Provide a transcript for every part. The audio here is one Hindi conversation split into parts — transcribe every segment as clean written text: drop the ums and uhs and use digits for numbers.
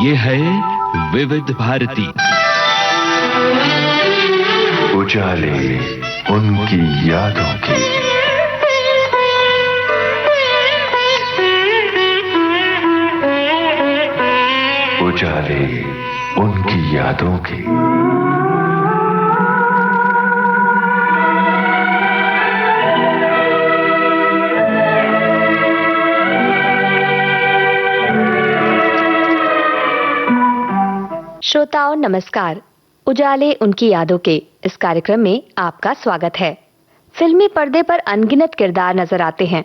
ये है विविध भारती। उजाले उनकी यादों की। उजाले उनकी यादों की। श्रोताओं नमस्कार। उजाले उनकी यादों के इस कार्यक्रम में आपका स्वागत है। फिल्मी पर्दे पर अनगिनत किरदार नजर आते हैं।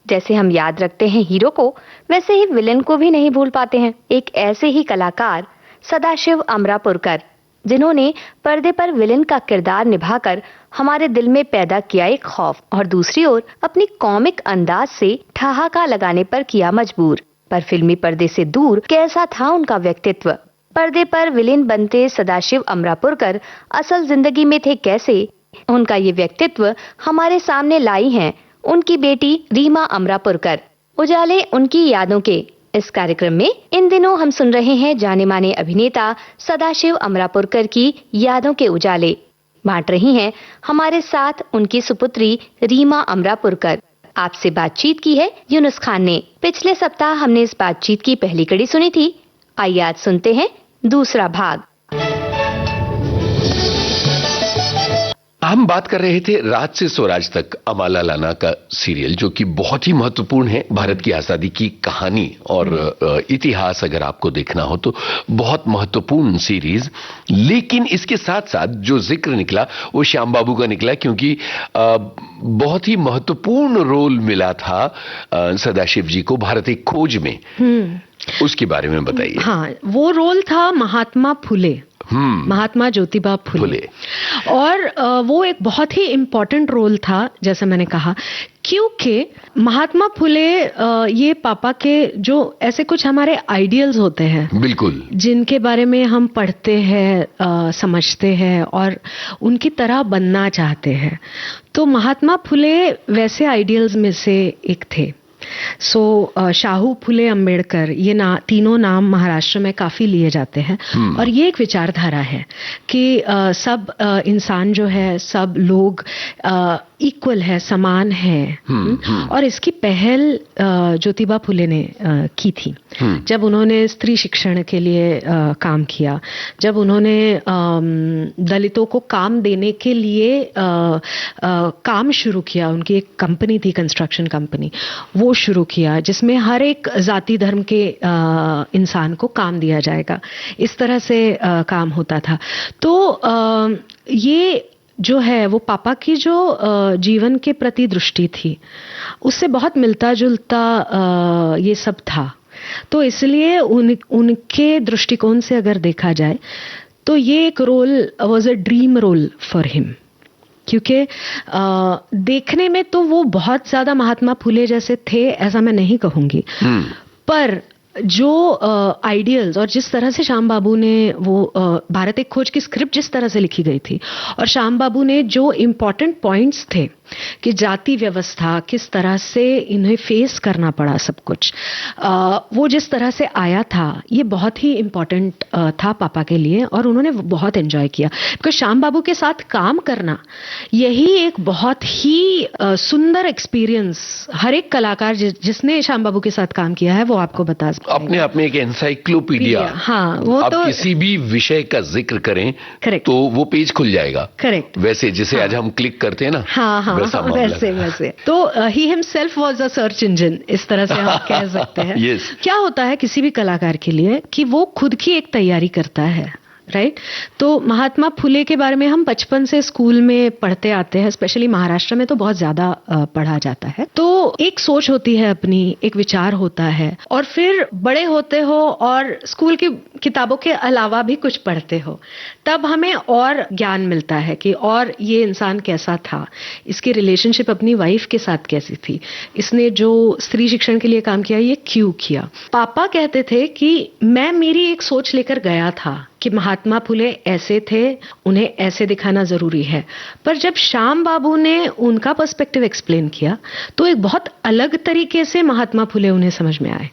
जैसे हम याद रखते हैं हीरो को, वैसे ही विलेन को भी नहीं भूल पाते हैं। एक ऐसे ही कलाकार सदाशिव अमरापुरकर, जिन्होंने पर्दे पर विलेन का किरदार निभाकर हमारे दिल में पैदा किया एक खौफ, और दूसरी ओर अपनी कॉमिक अंदाज से ठहाका लगाने पर किया मजबूर। पर फिल्मी पर्दे से दूर कैसा था उनका व्यक्तित्व? पर्दे पर विलेन बनते सदाशिव अमरापुरकर असल जिंदगी में थे कैसे? उनका ये व्यक्तित्व हमारे सामने लाई हैं उनकी बेटी रीमा अमरापुरकर। उजाले उनकी यादों के इस कार्यक्रम में इन दिनों हम सुन रहे हैं जाने माने अभिनेता सदाशिव अमरापुरकर की यादों के उजाले। बांट रही हैं हमारे साथ उनकी सुपुत्री रीमा अमरापुरकर। आपसे बातचीत की है यूनुस खान ने। पिछले सप्ताह हमने इस बातचीत की पहली कड़ी सुनी थी। आइए आज सुनते हैं दूसरा भाग। हम बात कर रहे थे राज से स्वराज तक, अमाला लाना का सीरियल, जो कि बहुत ही महत्वपूर्ण है भारत की आजादी की कहानी और इतिहास अगर आपको देखना हो तो बहुत महत्वपूर्ण सीरीज। लेकिन इसके साथ साथ जो जिक्र निकला वो श्याम बाबू का निकला, क्योंकि बहुत ही महत्वपूर्ण रोल मिला था सदाशिव जी को भारत एक खोज में। उसके बारे में बताइए। हाँ, वो रोल था महात्मा फुले, महात्मा ज्योतिबा फुले। और वो एक बहुत ही इम्पोर्टेंट रोल था, जैसे मैंने कहा, क्योंकि महात्मा फुले ये पापा के जो ऐसे कुछ हमारे आइडियल्स होते हैं, बिल्कुल, जिनके बारे में हम पढ़ते हैं, समझते हैं और उनकी तरह बनना चाहते हैं। तो महात्मा फुले वैसे आइडियल्स में से एक थे। शाहू फुले अंबेडकर, ये तीनों नाम महाराष्ट्र में काफी लिए जाते हैं। और ये एक विचारधारा है कि सब इंसान जो है, सब लोग इक्वल है, समान है। और इसकी पहल ज्योतिबा फुले ने की थी जब उन्होंने स्त्री शिक्षण के लिए काम किया, जब उन्होंने दलितों को काम देने के लिए काम शुरू किया। उनकी एक कंपनी थी, कंस्ट्रक्शन कंपनी, वो शुरू किया, जिसमें हर एक जाति धर्म के इंसान को काम दिया जाएगा, इस तरह से काम होता था। तो ये जो है वो पापा की जो जीवन के प्रति दृष्टि थी, उससे बहुत मिलता जुलता ये सब था। तो इसलिए उनके दृष्टिकोण से अगर देखा जाए तो ये एक role was a dream role for him, क्योंकि देखने में तो वो बहुत ज्यादा महात्मा फुले जैसे थे ऐसा मैं नहीं कहूंगी, पर जो आइडियल्स और जिस तरह से श्याम बाबू ने वो भारत एक खोज की स्क्रिप्ट जिस तरह से लिखी गई थी, और श्याम बाबू ने जो इम्पोर्टेंट पॉइंट्स थे कि जाति व्यवस्था किस तरह से इन्हें फेस करना पड़ा, सब कुछ वो जिस तरह से आया था, ये बहुत ही इम्पोर्टेंट था पापा के लिए। और उन्होंने बहुत एंजॉय किया, बिकॉज श्याम बाबू के साथ काम करना यही एक बहुत ही सुंदर एक्सपीरियंस, हर एक कलाकार जिसने श्याम बाबू के साथ काम किया है वो आपको बता अपने आप में एक एनसाइक्लोपीडिया। हाँ, वो आप तो किसी भी विषय का जिक्र करें करेक्ट, तो वो पेज खुल जाएगा। करेक्ट, वैसे जिसे आज हम क्लिक करते हैं ना, हाँ, वैसे तो he himself was a search engine, इस तरह से हम कह सकते हैं। yes. क्या होता है किसी भी कलाकार के लिए कि वो खुद की एक तैयारी करता है, राइट? तो महात्मा फुले के बारे में हम बचपन से स्कूल में पढ़ते आते हैं, स्पेशली महाराष्ट्र में तो बहुत ज्यादा पढ़ा जाता है। तो एक सोच होती है अपनी, एक विचार होता है, और फिर बड़े होते हो और स्कूल की किताबों के अलावा भी कुछ पढ़ते हो, तब हमें और ज्ञान मिलता है कि और ये इंसान कैसा था, इसकी रिलेशनशिप अपनी वाइफ के साथ कैसी थी, इसने जो स्त्री शिक्षण के लिए काम किया ये क्यों किया। पापा कहते थे कि मैं मेरी एक सोच लेकर गया था, कि महात्मा फुले ऐसे थे, उन्हें ऐसे दिखाना जरूरी है। पर जब श्याम बाबू ने उनका पर्सपेक्टिव एक्सप्लेन किया तो एक बहुत अलग तरीके से महात्मा फुले उन्हें समझ में आए।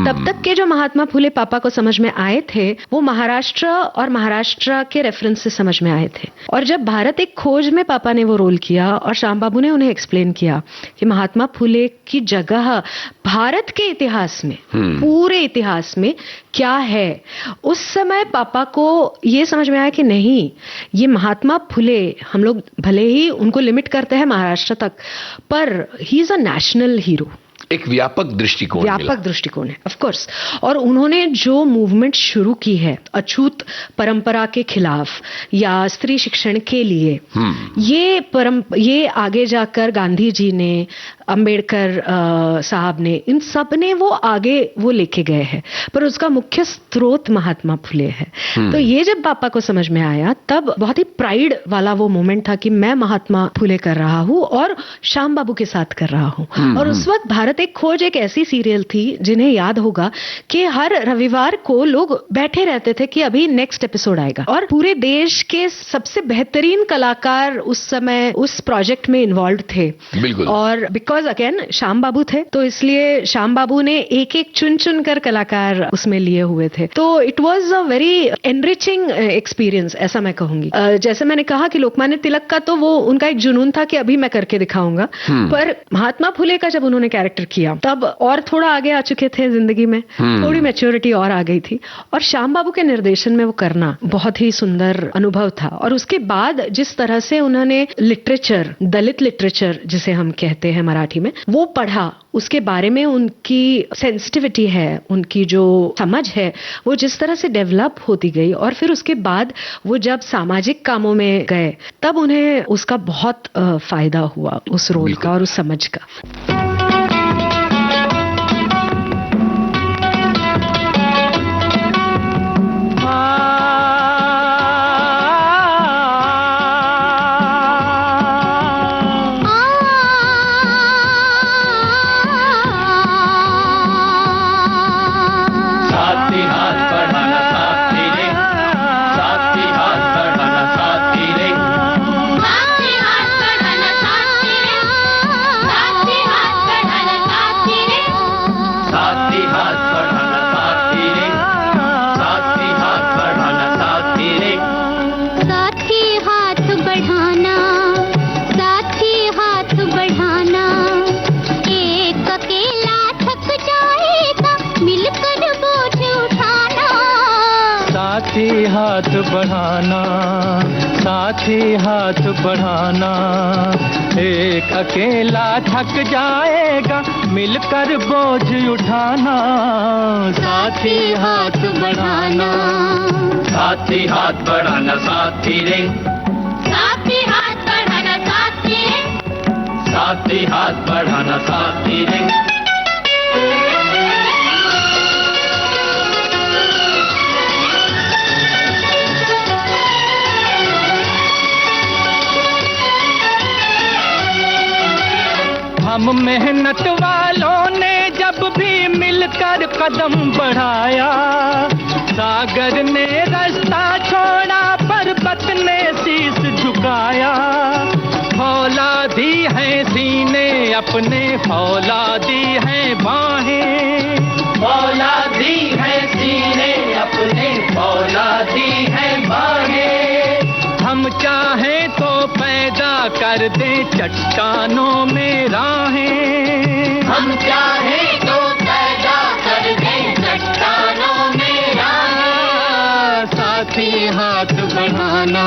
तब तक के जो महात्मा फुले पापा को समझ में आए थे वो महाराष्ट्र और महाराष्ट्र के रेफरेंस से समझ में आए थे। और जब भारत एक खोज में पापा ने वो रोल किया और श्याम बाबू ने उन्हें एक्सप्लेन किया कि महात्मा फुले की जगह भारत के इतिहास में, पूरे इतिहास में क्या है, उस समय पापा को ये समझ में आया कि नहीं, ये महात्मा फुले, हम लोग भले ही उनको लिमिट करते हैं महाराष्ट्र तक, पर he is a national hero. एक व्यापक दृष्टिकोण है ऑफ कोर्स। और उन्होंने जो मूवमेंट शुरू की है अछूत परंपरा के खिलाफ या स्त्री शिक्षण के लिए, ये आगे जाकर गांधी जी ने, अंबेडकर साहब ने, इन सब ने वो आगे वो लेके गए हैं, पर उसका मुख्य स्रोत महात्मा फुले है। तो ये जब पापा को समझ में आया तब बहुत ही प्राइड वाला वो मोमेंट था कि मैं महात्मा फुले कर रहा हूँ और श्याम बाबू के साथ कर रहा हूँ। और उस वक्त भारत एक खोज एक ऐसी सीरियल थी जिन्हें याद होगा कि हर रविवार को लोग बैठे रहते थे कि अभी नेक्स्ट एपिसोड आएगा, और पूरे देश के सबसे बेहतरीन कलाकार उस समय उस प्रोजेक्ट में इन्वॉल्व थे। बिल्कुल। और बिकॉज अगेन श्याम बाबू थे तो इसलिए श्याम बाबू ने एक एक चुन कर कलाकार उसमें लिए हुए थे। तो it was a very enriching experience, ऐसा मैं कहूंगी। जैसे मैंने कहा कि लोकमान्य तिलक का तो वो उनका एक जुनून था कि अभी मैं करके दिखाऊंगा, पर महात्मा फुले का जब उन्होंने कैरेक्टर किया तब और थोड़ा आगे आ चुके थे जिंदगी में, थोड़ी मैच्योरिटी और आ गई थी, और श्याम बाबू के निर्देशन में वो करना बहुत ही सुंदर अनुभव था। और उसके बाद जिस तरह से उन्होंने लिटरेचर, दलित लिटरेचर जिसे हम कहते हैं मराठी में, वो पढ़ा, उसके बारे में उनकी सेंसिटिविटी है, उनकी जो समझ है वो जिस तरह से डेवलप होती गई, और फिर उसके बाद वो जब सामाजिक कामों में गए तब उन्हें उसका बहुत फायदा हुआ, उस रोल का और उस समझ का। हाथ बढ़ाना, साथी हाथ बढ़ाना, एक अकेला थक जाएगा मिलकर बोझ उठाना। साथी हाथ बढ़ाना, साथी हाथ बढ़ाना साथी रे, साथी हाथ बढ़ाना साथी रे, साथी हाथ बढ़ाना साथी रे। हम मेहनत वालों ने जब भी मिलकर कदम बढ़ाया, सागर ने रास्ता छोड़ा पर्वत ने शीश झुकाया। फौलादी है सीने अपने, फौलादी है बाहें, फौलादी है सीने अपने, फौलादी है बाहें। हम चाहें तो पैदा कर दे चट्टानों में राहें, हम चाहें तो पैदा कर दे चट्टानों में राहें। साथी हाथ बढ़ाना,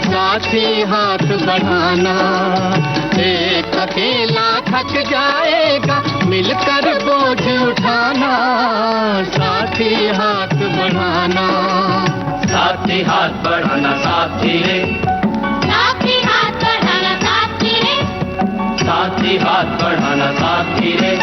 साथी हाथ बढ़ाना, एक अकेला थक जाएगा मिलकर बोझ उठाना। साथी हाथ बढ़ाना, साथी हाथ बढ़ाना साथी रे, साथी हाथ बढ़ाना साथी रे, साथी हाथ बढ़ाना साथी रे।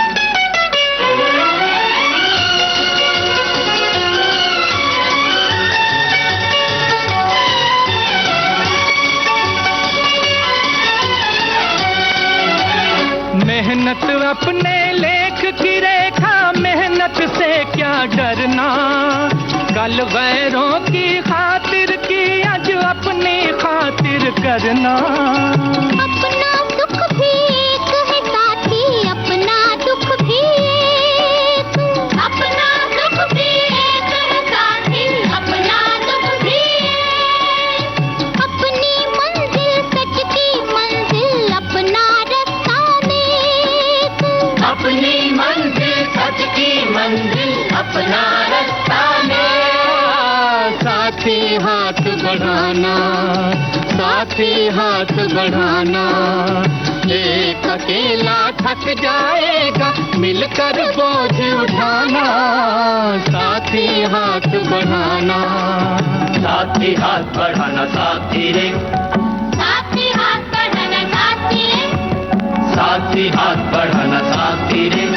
मेहनत अपने लेख की रेखा, मेहनत से क्या डरना, कल दिल गैरों की खातिर की आज अपनी खातिर करना। अपना सुख भी एक है साथी, अपना दुख भी एक। अपना सुख भी एक है साथी, अपना दुख भी एक। अपनी मंजिल सच की मंजिल, अपना रास्ता नेक। अपनी मंजिल सच की मंजिल, अपना रास्ता नेक। साथी हाथ बढ़ाना, साथी हाथ बढ़ाना, एक अकेला थक जाएगा मिलकर बोझ उठाना। साथी हाथ बढ़ाना, साथी हाथ बढ़ाना साथी रे, साथी हाथ बढ़ाना साथी रे, साथी हाथ बढ़ाना साथी रे।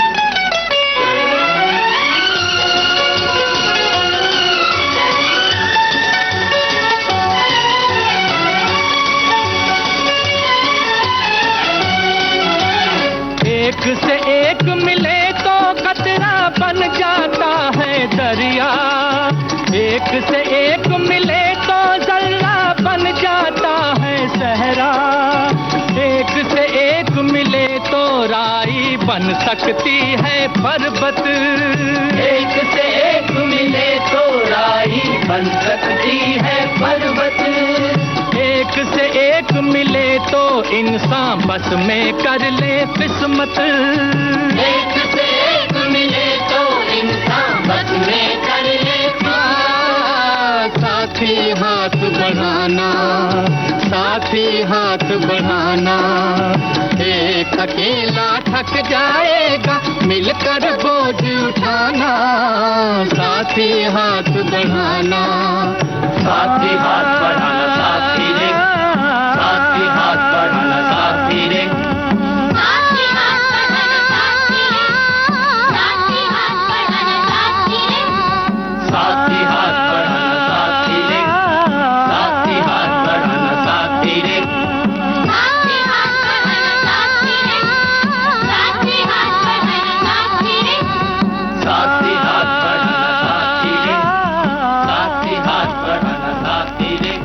एक से एक मिले तो कतरा बन जाता है दरिया। एक से एक मिले तो जर्रा बन जाता है सहरा। एक से एक मिले तो राई बन सकती है पर्वत। एक से एक मिले तो राई बन सकती है पर्वत। एक से एक मिले तो इंसान बस में कर ले किस्मत। एक से एक मिले तो इंसान बस में कर ले। साथी हाथ बढ़ाना, साथी हाथ बढ़ाना, एक अकेला थक जाएगा मिलकर बोझ उठाना। साथी हाथ बढ़ाना, साथी हाथ बढ़ाना साथी रे, साथी हाथ बढ़ाना साथी रे। साथी हाथ बढ़ाना साथी रे, साथी हाथ बढ़ाना साथी रे, साथी हाथ बढ़ाना साथी रे, साथी हाथ बढ़ाना साथी रे। साथी हाथ बढ़ाना साथी रे, साथी हाथ बढ़ाना साथी रे, साथी हाथ बढ़ाना साथी रे, साथी हाथ बढ़ाना साथी रे।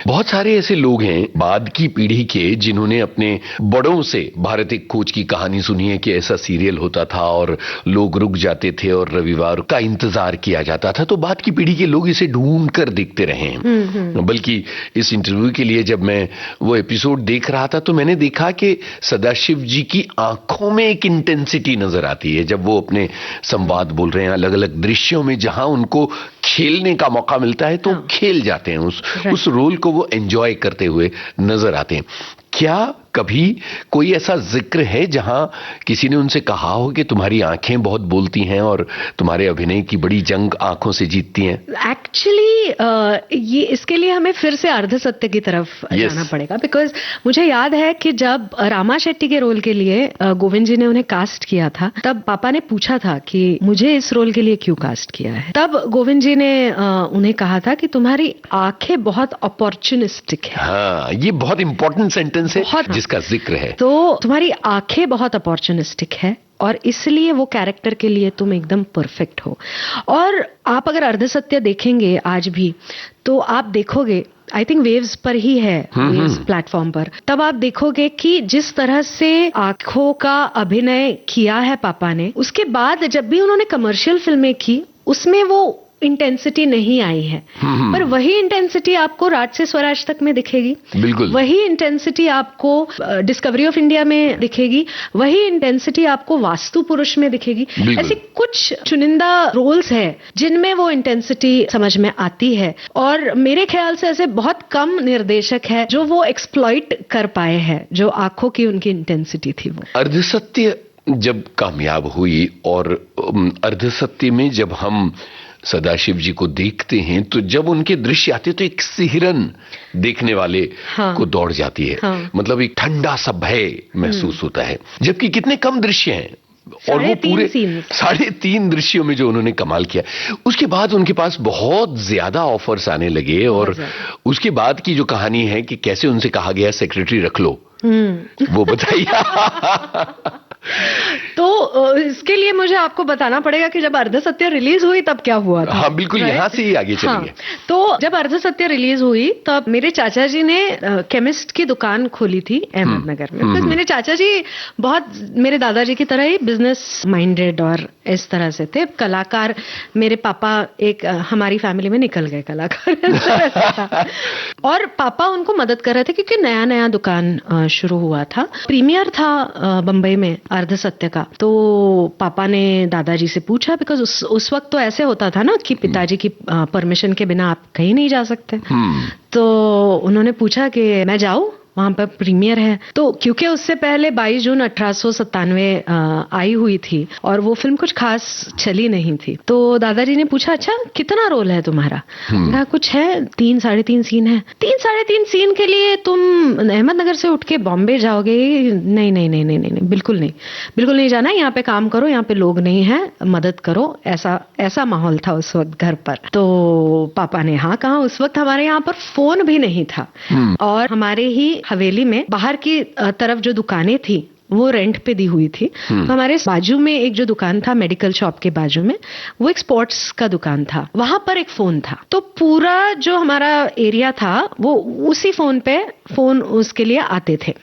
बहुत सारे ऐसे लोग हैं बाद की पीढ़ी के जिन्होंने अपने बड़ों से भारत एक खोज की कहानी सुनी है कि ऐसा सीरियल होता था और लोग रुक जाते थे और रविवार का इंतजार किया जाता था। तो बाद की पीढ़ी के लोग इसे ढूंढ कर देखते रहे हैं। बल्कि इस इंटरव्यू के लिए जब मैं वो एपिसोड देख रहा था तो मैंने देखा कि सदाशिव जी की आंखों में एक इंटेंसिटी नजर आती है जब वो अपने संवाद बोल रहे हैं अलग अलग दृश्यों में। जहां उनको खेलने का मौका मिलता है तो खेल जाते हैं, उस रोल को वो एंजॉय करते हुए नजर आते हैं। क्या कभी कोई ऐसा जिक्र है जहां किसी ने उनसे कहा हो कि तुम्हारी आंखें बहुत बोलती हैं और तुम्हारे अभिनय की बड़ी जंग आंखों से जीतती हैं? एक्चुअली ये इसके लिए हमें फिर से अर्ध सत्य की तरफ जाना पड़ेगा। बिकॉज मुझे याद है कि जब रामा शेट्टी के रोल के लिए गोविंद जी ने उन्हें कास्ट किया था तब पापा ने पूछा था कि मुझे इस रोल के लिए क्यों कास्ट किया है। तब गोविंद जी ने उन्हें कहा था कि तुम्हारी आंखें बहुत अपॉर्चुनिस्टिक है। हाँ, ये बहुत इंपॉर्टेंट सेंटेंस है जिसका जिक्र है। तो तुम्हारी आंखें बहुत अपॉर्चुनिस्टिक है और इसलिए वो कैरेक्टर के लिए तुम एकदम परफेक्ट हो। और आप अगर अर्धसत्य देखेंगे आज भी तो आप देखोगे, आई थिंक वेव्स पर ही है, वेव्स प्लेटफॉर्म पर, तब आप देखोगे कि जिस तरह से आंखों का अभिनय किया है पापा ने, उसके बाद जब भी उन्होंने कमर्शियल फिल्में की उसमें वो इंटेंसिटी नहीं आई है। पर वही इंटेंसिटी आपको राज से स्वराज तक में दिखेगी। बिल्कुल वही इंटेंसिटी आपको डिस्कवरी ऑफ इंडिया में दिखेगी। वही इंटेंसिटी आपको वास्तु पुरुष में दिखेगी। ऐसे कुछ चुनिंदा रोल्स हैं जिनमें वो इंटेंसिटी समझ में आती है और मेरे ख्याल से ऐसे बहुत कम निर्देशक है जो वो एक्सप्लॉइट कर पाए हैं, जो आंखों की उनकी इंटेंसिटी थी। वो अर्धसत्य जब कामयाब हुई और अर्धसत्य में जब हम सदाशिव जी को देखते हैं तो जब उनके दृश्य आते तो एक सिहरन देखने वाले को दौड़ जाती है। मतलब एक ठंडा सा भय महसूस होता है। जबकि कितने कम दृश्य हैं और वो पूरे 3.5 दृश्यों में जो उन्होंने कमाल किया। उसके बाद उनके पास बहुत ज्यादा ऑफर्स आने लगे और उसके बाद की जो कहानी है कि कैसे उनसे कहा गया सेक्रेटरी रख लो, वो बताइए। तो इसके लिए मुझे आपको बताना पड़ेगा कि जब अर्धसत्य रिलीज हुई तब क्या हुआ था। हाँ बिल्कुल, यहाँ से ही आगे चलेंगे। हाँ, तो जब अर्धसत्य रिलीज हुई तब मेरे चाचा जी ने केमिस्ट की दुकान खोली थी अहमदनगर में। बिकॉज मेरे चाचा जी बहुत मेरे दादाजी की तरह ही बिजनेस माइंडेड और इस तरह से थे। कलाकार, मेरे पापा एक हमारी फैमिली में निकल गए कलाकार इस तरह से था। और पापा उनको मदद कर रहे थे क्योंकि नया नया दुकान शुरू हुआ था। प्रीमियर था बम्बई में अर्धसत्य का। तो पापा ने दादाजी से पूछा, बिकॉज उस वक्त तो ऐसे होता था ना कि पिताजी की परमिशन के बिना आप कहीं नहीं जा सकते। तो उन्होंने पूछा कि मैं जाऊं, वहां पर प्रीमियर है। तो क्योंकि उससे पहले 22 जून 1897 आई हुई थी और वो फिल्म कुछ खास चली नहीं थी। तो दादाजी ने पूछा, अच्छा कितना रोल है तुम्हारा? कहा कुछ है, 3 साढ़े 3 सीन है। 3 साढ़े 3 सीन के लिए तुम अहमदनगर से उठ के बॉम्बे जाओगे? नहीं नहीं नहीं नहीं नहीं, बिल्कुल नहीं, बिल्कुल नहीं जाना। यहाँ पे काम करो, यहाँ पे लोग नहीं है, मदद करो। ऐसा माहौल था उस वक्त घर पर। तो पापा ने हाँ कहा। उस वक्त हमारे यहाँ पर फोन भी नहीं था और हमारे ही हवेली में बाहर की तरफ जो दुकानें थी वो रेंट पे दी हुई थी। तो हमारे बाजू में एक जो दुकान था, मेडिकल शॉप के बाजू में, वो एक स्पोर्ट्स का दुकान था। वहां पर एक फोन था। तो पूरा जो हमारा एरिया था वो उसी फोन उसके लिए आते थे।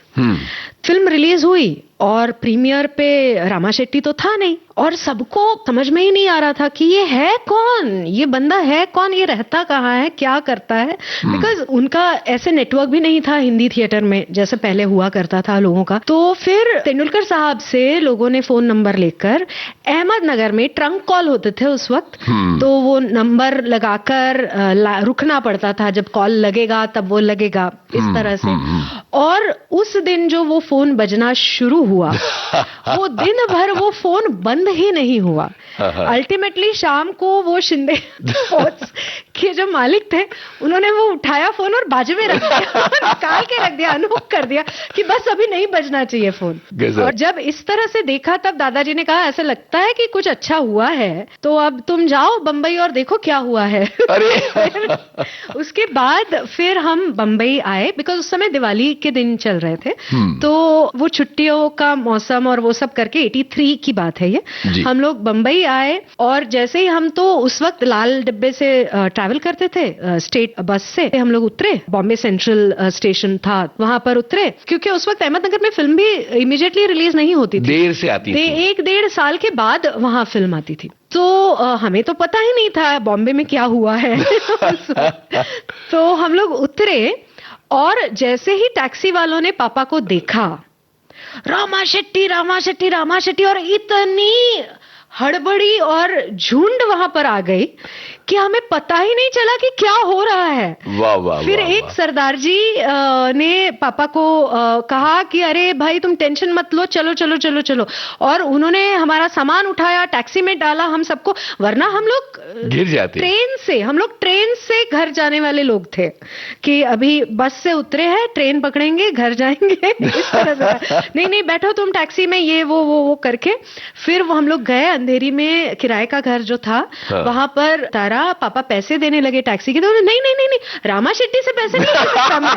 फिल्म रिलीज हुई और प्रीमियर पे रामा शेट्टी तो था नहीं और सबको समझ में ही नहीं आ रहा था कि ये है कौन, ये बंदा है कौन, ये रहता कहाँ है, क्या करता है। बिकॉज उनका ऐसे नेटवर्क भी नहीं था हिंदी थिएटर में जैसे पहले हुआ करता था लोगों का। तो फिर तेंदुलकर साहब से लोगों ने फोन नंबर लेकर, अहमदनगर में ट्रंक कॉल होते थे उस वक्त, तो वो नंबर लगाकर रुकना पड़ता था, जब कॉल लगेगा तब वो लगेगा, इस तरह से। और उस दिन जो वो फोन बजना शुरू हुआ वो दिन भर वो फोन बंद ही नहीं हुआ। अल्टीमेटली शाम को वो शिंदे के जो मालिक थे उन्होंने वो उठाया फोन और बाजू में रख दिया, निकाल के रख दिया, अनहोक कर दिया कि बस अभी नहीं बजना चाहिए फोन। और जब इस तरह से देखा तब दादाजी ने कहा, ऐसा लगता है कि कुछ अच्छा हुआ है, तो अब तुम जाओ बंबई और देखो क्या हुआ है। अरे उसके बाद फिर हम बंबई आए, बिकॉज उस समय दिवाली के दिन चल रहे थे। तो वो छुट्टियों का मौसम और वो सब करके 83 की बात है ये, हम लोग बंबई आए। और जैसे ही हम तो उस वक्त लाल डिब्बे से ट्रैवल करते थे, स्टेट बस से हम लोग उतरे, बॉम्बे सेंट्रल स्टेशन था वहां पर उतरे, क्योंकि उस वक्त अहमदनगर में फिल्म भी इमीडिएटली रिलीज नहीं होती थी, देर से आती थी, 1-1.5 साल के बाद वहां फिल्म आती थी। तो हमें तो पता ही नहीं था बॉम्बे में क्या हुआ है। तो हम लोग उतरे और जैसे ही टैक्सी वालों ने पापा को देखा, रामा शेट्टी रामा शेट्टी रामा शेट्टी, और इतनी हड़बड़ी और झुंड वहां पर आ गई कि हमें पता ही नहीं चला कि क्या हो रहा है। वाह वाह। फिर एक सरदार जी ने पापा को कहा कि अरे भाई तुम टेंशन मत लो, चलो चलो चलो चलो। और उन्होंने हमारा सामान उठाया, टैक्सी में डाला हम सबको, वरना हम लोग गिर जाते। हम लोग ट्रेन से घर जाने वाले लोग थे कि अभी बस से उतरे हैं, ट्रेन पकड़ेंगे, घर जाएंगे, इस तरह से। नहीं बैठो तुम टैक्सी में, ये वो करके फिर वो हम लोग गए। अंधेरी में किराए का घर जो था वहां पर तारा, पापा पैसे देने लगे टैक्सी के, तो नहीं रामा शेट्टी से पैसे नहीं दे सकता मैं।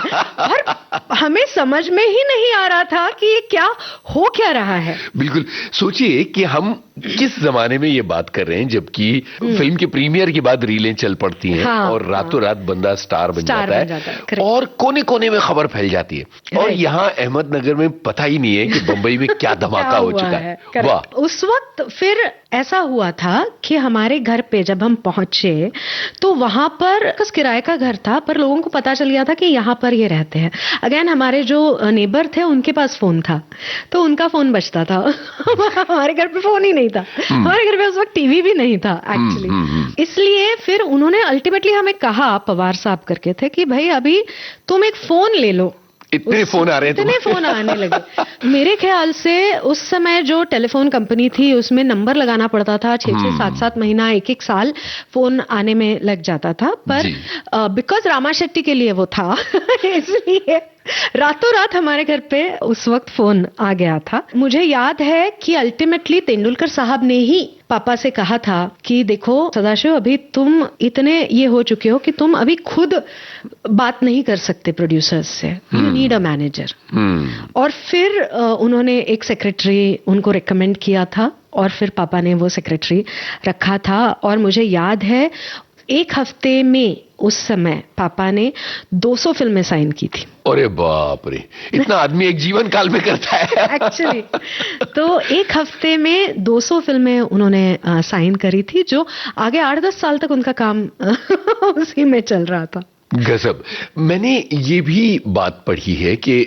और हमें समझ में ही नहीं आ रहा था कि ये क्या हो क्या रहा है। बिल्कुल, सोचिए कि हम किस जमाने में ये बात कर रहे हैं, जबकि फिल्म के प्रीमियर के बाद रीलें चल पड़ती हैं और रातों रात बंदा स्टार बन जाता है और कोने कोने में खबर फैल जाती है। और यहाँ अहमदनगर में पता ही नहीं है कि बंबई में क्या धमाका हो चुका है। वाह। उस वक्त फिर ऐसा हुआ था कि हमारे घर पे जब हम पहुंचे तो वहां पर किराए का घर था, पर लोगों को पता चल गया था कि यहाँ पर ये रहते हैं। अगेन हमारे जो नेबर थे उनके पास फोन था, तो उनका फोन बजता था। हमारे घर पे फोन ही नहीं था, हमारे घर पे उस वक्त टीवी भी नहीं था एक्चुअली। इसलिए फिर उन्होंने अल्टीमेटली हमें कहा, पवार साहब करके थे, कि भाई अभी तुम एक फोन ले लो। इतने फोन आ रहे हैं, इतने फोन आने लगे। मेरे ख्याल से उस समय जो टेलीफोन कंपनी थी उसमें नंबर लगाना पड़ता था, 6-6, 7-7 महीना, 1-1 साल फोन आने में लग जाता था। पर बिकॉज रामा शेट्टी के लिए वो था इसलिए रातों रात हमारे घर पे उस वक्त फोन आ गया था। मुझे याद है कि अल्टीमेटली तेंदुलकर साहब ने ही पापा से कहा था कि देखो सदाशिव, अभी तुम इतने ये हो चुके हो कि तुम अभी खुद बात नहीं कर सकते प्रोड्यूसर्स से, यू नीड अ मैनेजर। और फिर उन्होंने एक सेक्रेटरी उनको रिकमेंड किया था और फिर पापा ने वो सेक्रेटरी रखा था। और मुझे याद है एक हफ्ते में उस समय पापा ने 200 फिल्में साइन की थी। अरे बाप रे, इतना आदमी एक जीवन काल में करता है एक्चुअली। तो एक हफ्ते में 200 फिल्में उन्होंने साइन करी थी, जो आगे 8-10 साल तक उनका काम उसी में चल रहा था। गजब। मैंने ये भी बात पढ़ी है कि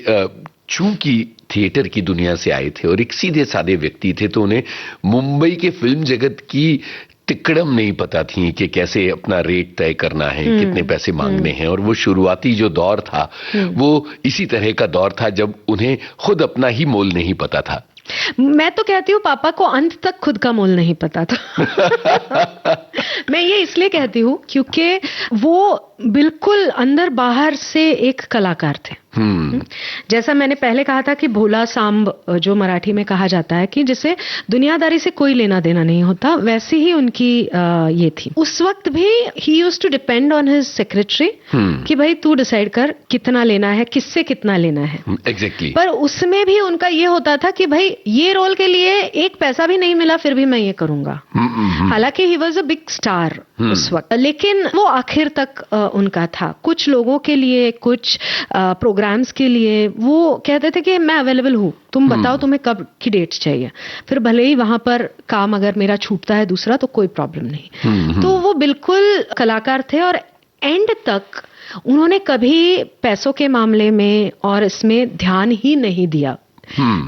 चूंकि थिएटर की दुनिया से आए थे और एक सीधे साधे व्यक्ति थे, तो उन्हें मुंबई के फिल्म जगत की तिकड़म नहीं पता थी कि कैसे अपना रेट तय करना है, कितने पैसे मांगने हैं। और वो शुरुआती जो दौर था वो इसी तरह का दौर था जब उन्हें खुद अपना ही मोल नहीं पता था। मैं तो कहती हूँ पापा को अंत तक खुद का मोल नहीं पता था। मैं ये इसलिए कहती हूँ क्योंकि वो बिल्कुल अंदर बाहर से एक कलाकार थे। जैसा मैंने पहले कहा था कि भोला सांब, जो मराठी में कहा जाता है कि जिसे दुनियादारी से कोई लेना देना नहीं होता, वैसी ही उनकी ये थी। उस वक्त भी he used to depend on his secretary कि भाई तू डिसाइड कर कितना लेना है, किससे कितना लेना है। एग्जैक्टली। पर उसमें भी उनका ये होता था कि भाई ये रोल के लिए एक पैसा भी नहीं मिला फिर भी मैं ये करूंगा। हालांकि he was a big star उस वक्त, लेकिन वो आखिर तक उनका था। कुछ लोगों के लिए, कुछ प्रोग्राम्स के लिए वो कहते थे कि मैं अवेलेबल हूँ, तुम बताओ तुम्हें कब की डेट चाहिए। फिर भले ही वहां पर काम अगर मेरा छूटता है दूसरा तो कोई प्रॉब्लम नहीं। तो वो बिल्कुल कलाकार थे और एंड तक उन्होंने कभी पैसों के मामले में और इसमें ध्यान ही नहीं दिया।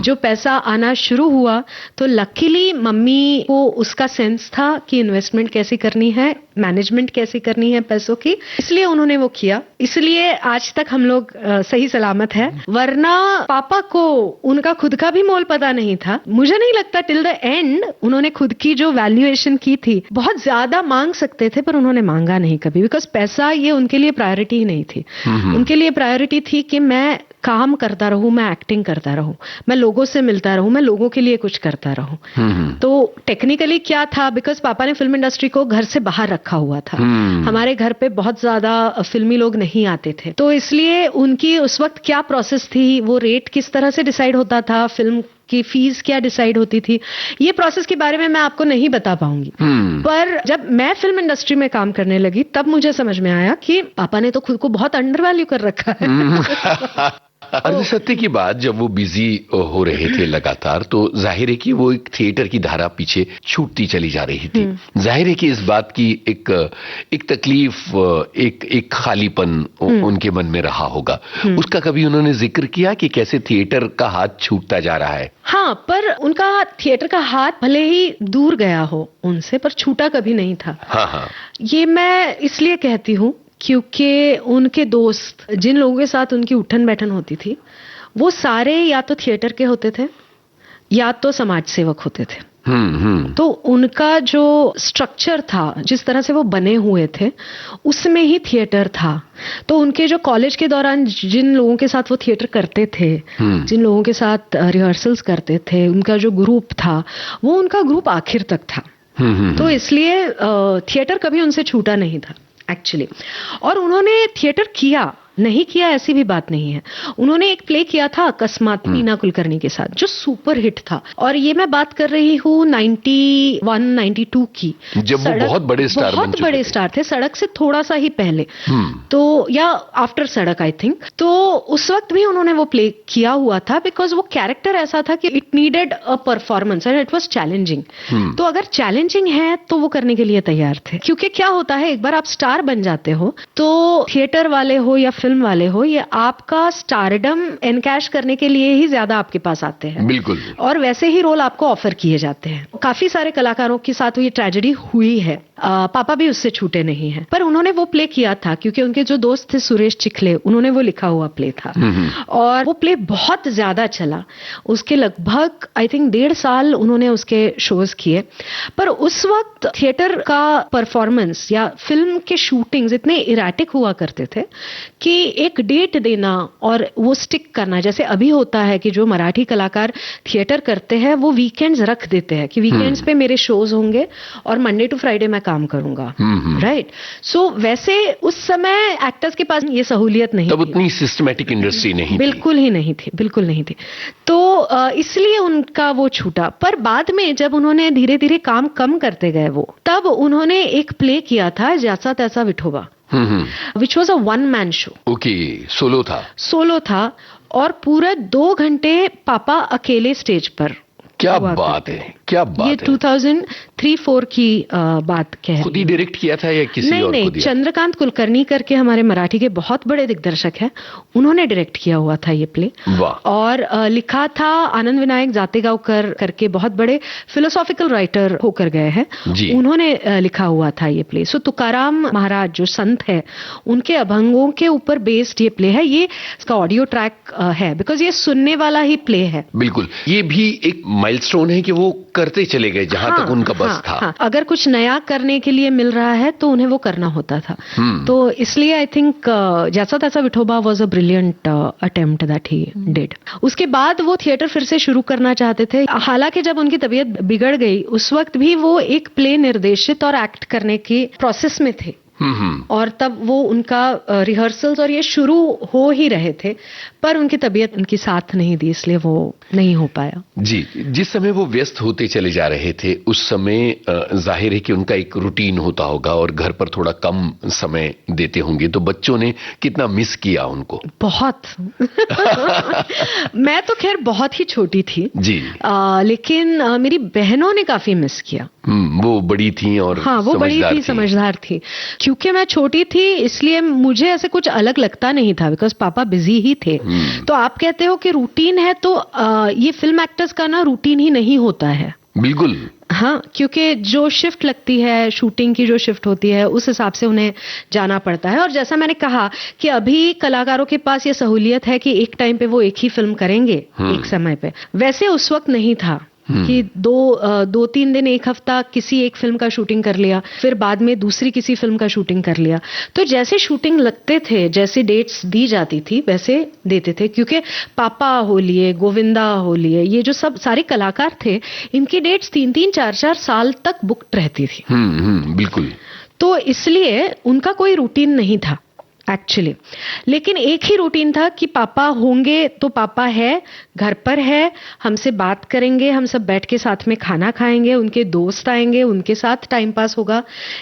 जो पैसा आना शुरू हुआ तो लकीली मम्मी को उसका सेंस था कि इन्वेस्टमेंट कैसे करनी है, मैनेजमेंट कैसे करनी है पैसों की, इसलिए उन्होंने वो किया। इसलिए आज तक हम लोग सही सलामत है। वरना पापा को उनका खुद का भी मोल पता नहीं था। मुझे नहीं लगता टिल द एंड उन्होंने खुद की जो वैल्यूएशन की थी, बहुत ज्यादा मांग सकते थे पर उन्होंने मांगा नहीं कभी, बिकॉज पैसा ये उनके लिए प्रायोरिटी ही नहीं थी। उनके लिए प्रायोरिटी थी कि मैं काम करता रहूं, मैं एक्टिंग करता रहूं, मैं लोगों से मिलता रहूं, मैं लोगों के लिए कुछ करता रहूं। तो टेक्निकली क्या था, बिकॉज पापा ने फिल्म इंडस्ट्री को घर से बाहर रखा हुआ था। हमारे घर पे बहुत ज्यादा फिल्मी लोग नहीं आते थे, तो इसलिए उनकी उस वक्त क्या प्रोसेस थी, वो रेट किस तरह से डिसाइड होता था, फिल्म की फीस क्या डिसाइड होती थी, ये प्रोसेस के बारे में मैं आपको नहीं बता पाऊंगी। पर जब मैं फिल्म इंडस्ट्री में काम करने लगी तब मुझे समझ में आया कि पापा ने तो खुद को बहुत अंडर वैल्यू कर रखा है। अरे सत्य की बात, जब वो बिजी हो रहे थे लगातार, तो जाहिर है कि वो एक थिएटर की धारा पीछे छूटती चली जा रही थी। जाहिर है कि इस बात की एक तकलीफ, एक खालीपन उनके मन में रहा होगा। उसका कभी उन्होंने जिक्र किया कि कैसे थिएटर का हाथ छूटता जा रहा है? हाँ, पर उनका थिएटर का हाथ भले ही दूर गया हो उनसे, पर छूटा कभी नहीं था। हाँ। ये मैं इसलिए कहती हूँ क्योंकि उनके दोस्त, जिन लोगों के साथ उनकी उठन बैठन होती थी, वो सारे या तो थिएटर के होते थे या तो समाज सेवक होते थे। तो उनका जो स्ट्रक्चर था, जिस तरह से वो बने हुए थे, उसमें ही थिएटर था। तो उनके जो कॉलेज के दौरान जिन लोगों के साथ वो थिएटर करते थे, जिन लोगों के साथ रिहर्सल्स करते थे, उनका जो ग्रुप था, वो उनका ग्रुप आखिर तक था। तो इसलिए थिएटर कभी उनसे छूटा नहीं था एक्चुअली। और उन्होंने थिएटर किया, नहीं किया ऐसी भी बात नहीं है। उन्होंने एक प्ले किया था अकस्मात मीना कुलकर्णी के साथ, जो सुपर हिट था। और ये मैं बात कर रही हूँ 91-92 की, जब वो बहुत बड़े स्टार बन चुके थे। बड़े स्टार थे, सड़क से थोड़ा सा ही पहले, तो या आफ्टर सड़क आई थिंक। तो उस वक्त भी उन्होंने वो प्ले किया हुआ था, बिकॉज वो कैरेक्टर ऐसा था कि it needed a performance and it was challenging. तो अगर चैलेंजिंग है तो वो करने के लिए तैयार थे। क्योंकि क्या होता है, एक बार आप स्टार बन जाते हो तो थिएटर वाले हो या फिल्म वाले हो, ये आपका स्टारडम एनकैश करने के लिए ही ज्यादा आपके पास आते हैं। बिल्कुल। और वैसे ही रोल आपको ऑफर किए जाते हैं। काफी सारे कलाकारों के साथ ये ट्रेजेडी हुई है पापा भी उससे छूटे नहीं हैं। पर उन्होंने वो प्ले किया था क्योंकि उनके जो दोस्त थे सुरेश चिखले, उन्होंने वो लिखा हुआ प्ले था और वो प्ले बहुत ज्यादा चला। उसके लगभग आई थिंक 1.5 साल उन्होंने उसके शोज किए। पर उस वक्त थिएटर का परफॉर्मेंस या फिल्म के शूटिंग्स इतने इराटिक हुआ करते थे कि एक डेट देना और वो स्टिक करना, जैसे अभी होता है कि जो मराठी कलाकार थिएटर करते हैं वो वीकेंड्स रख देते हैं कि वीकेंड्स पे मेरे शोज होंगे और मंडे टू फ्राइडे मैं काम करूंगा, राइट। सो वैसे उस समय एक्टर्स के पास ये सहूलियत नहीं तब थी। उतनी सिस्टमैटिक इंडस्ट्री नहीं बिल्कुल ही नहीं थी, बिल्कुल नहीं थी। तो इसलिए उनका वो छूटा। पर बाद में जब उन्होंने धीरे धीरे काम कम करते गए वो, तब उन्होंने एक प्ले किया था जैसा तैसा Vithoba, which was a 1-man show. Okay, solo था और पूरा 2 घंटे पापा अकेले स्टेज पर। क्या बात है, क्या बात ये है। 2003-4 की बात कह खुद ही डायरेक्ट किया था या किसी और को नहीं, दिया? चंद्रकांत कुलकर्णी करके हमारे मराठी के बहुत बड़े दिग्दर्शक हैं, उन्होंने डायरेक्ट किया हुआ था ये प्ले। वाह। और लिखा था आनंद विनायक जातेगावकर करके, बहुत बड़े फिलोसॉफिकल राइटर होकर गए हैं, उन्होंने लिखा हुआ था ये प्ले। सो तुकाराम महाराज जो संत है, उनके अभंगों के ऊपर बेस्ड ये प्ले है। ये इसका ऑडियो ट्रैक है, बिकॉज ये सुनने वाला ही प्ले है। बिल्कुल, ये भी एक माइलस्टोन है कि वो करते चले गए जहां तक उनका बस था। हाँ, अगर कुछ नया करने के लिए मिल रहा है तो उन्हें वो करना होता था। तो इसलिए आई थिंक जैसा तैसा Vithoba was a brilliant attempt that he did. उसके बाद वो थिएटर फिर से शुरू करना चाहते थे। हालांकि जब उनकी तबीयत बिगड़ गई उस वक्त भी वो एक प्ले निर्देशित और एक्ट करने की प्रोसेस में थे। और तब वो उनका रिहर्सल्स और ये शुरू हो ही रहे थे, पर उनकी तबीयत उनकी साथ नहीं दी, इसलिए वो नहीं हो पाया। जी, जिस समय वो व्यस्त होते चले जा रहे थे उस समय जाहिर है कि उनका एक रूटीन होता होगा और घर पर थोड़ा कम समय देते होंगे, तो बच्चों ने कितना मिस किया उनको? बहुत मैं तो खैर बहुत ही छोटी थी जी, लेकिन मेरी बहनों ने काफी मिस किया। वो बड़ी थी और हाँ, वो बड़ी थी, समझदार थी। क्योंकि मैं छोटी थी इसलिए मुझे ऐसे कुछ अलग लगता नहीं था, बिकॉज पापा बिजी ही थे। तो आप कहते हो कि रूटीन है, तो ये फिल्म एक्टर्स का ना रूटीन ही नहीं होता है। बिल्कुल, हाँ, क्योंकि जो शिफ्ट लगती है, शूटिंग की जो शिफ्ट होती है, उस हिसाब से उन्हें जाना पड़ता है। और जैसा मैंने कहा कि अभी कलाकारों के पास ये सहूलियत है कि एक टाइम पे वो एक ही फिल्म करेंगे एक समय पे, वैसे उस वक्त नहीं था कि 2-3 दिन, एक हफ्ता किसी एक फिल्म का शूटिंग कर लिया, फिर बाद में दूसरी किसी फिल्म का शूटिंग कर लिया। तो जैसे शूटिंग लगते थे, जैसे डेट्स दी जाती थी वैसे देते थे। क्योंकि पापा हो लिए, गोविंदा हो लिए, ये जो सब सारे कलाकार थे, इनकी डेट्स 3-3, 4-4 साल तक बुक्ड रहती थी। बिल्कुल। तो इसलिए उनका कोई रूटीन नहीं था एक्चुअली। लेकिन एक ही रूटीन था कि पापा होंगे तो पापा है, घर पर है, हमसे बात करेंगे, हम सब बैठ के साथ में खाना खाएंगे, उनके दोस्त आएंगे, उनके साथ टाइम पास होगा।